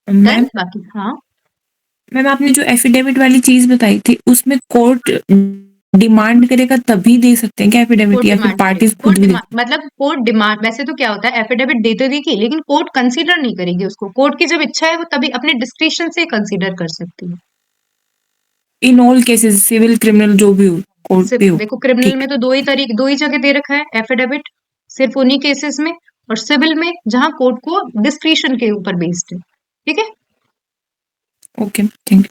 D: मैम
A: बाकी हाँ,
D: मैम आपने जो एफिडेविट वाली चीज बताई थी उसमें कोर्ट डिमांड करेगा तभी दे सकते हैं क्या एफिडेविट,
A: कोर्ट
D: या फिर
A: डिमांड
D: पार्टीज
A: करेगी,
D: खुद भी
A: मतलब कोर्ट डिमांड, वैसे तो क्या होता है एफिडेविट दे तो देगी लेकिन कोर्ट कंसीडर नहीं करेगी उसको। कोर्ट की जब इच्छा है वो तभी अपने डिस्क्रिप्शन से कंसीडर कर सकती है।
D: In all cases, civil criminal जो भी हो, कोर्ट भी हो?
A: देखो क्रिमिनल
D: ठीक
A: में तो दो ही जगह दे रखा है एफिडेविट, सिर्फ उन्हीं केसेस में, और सिविल में जहां कोर्ट को डिस्क्रिप्शन के ऊपर बेस्ड है, ठीक है।
D: Okay, thank you.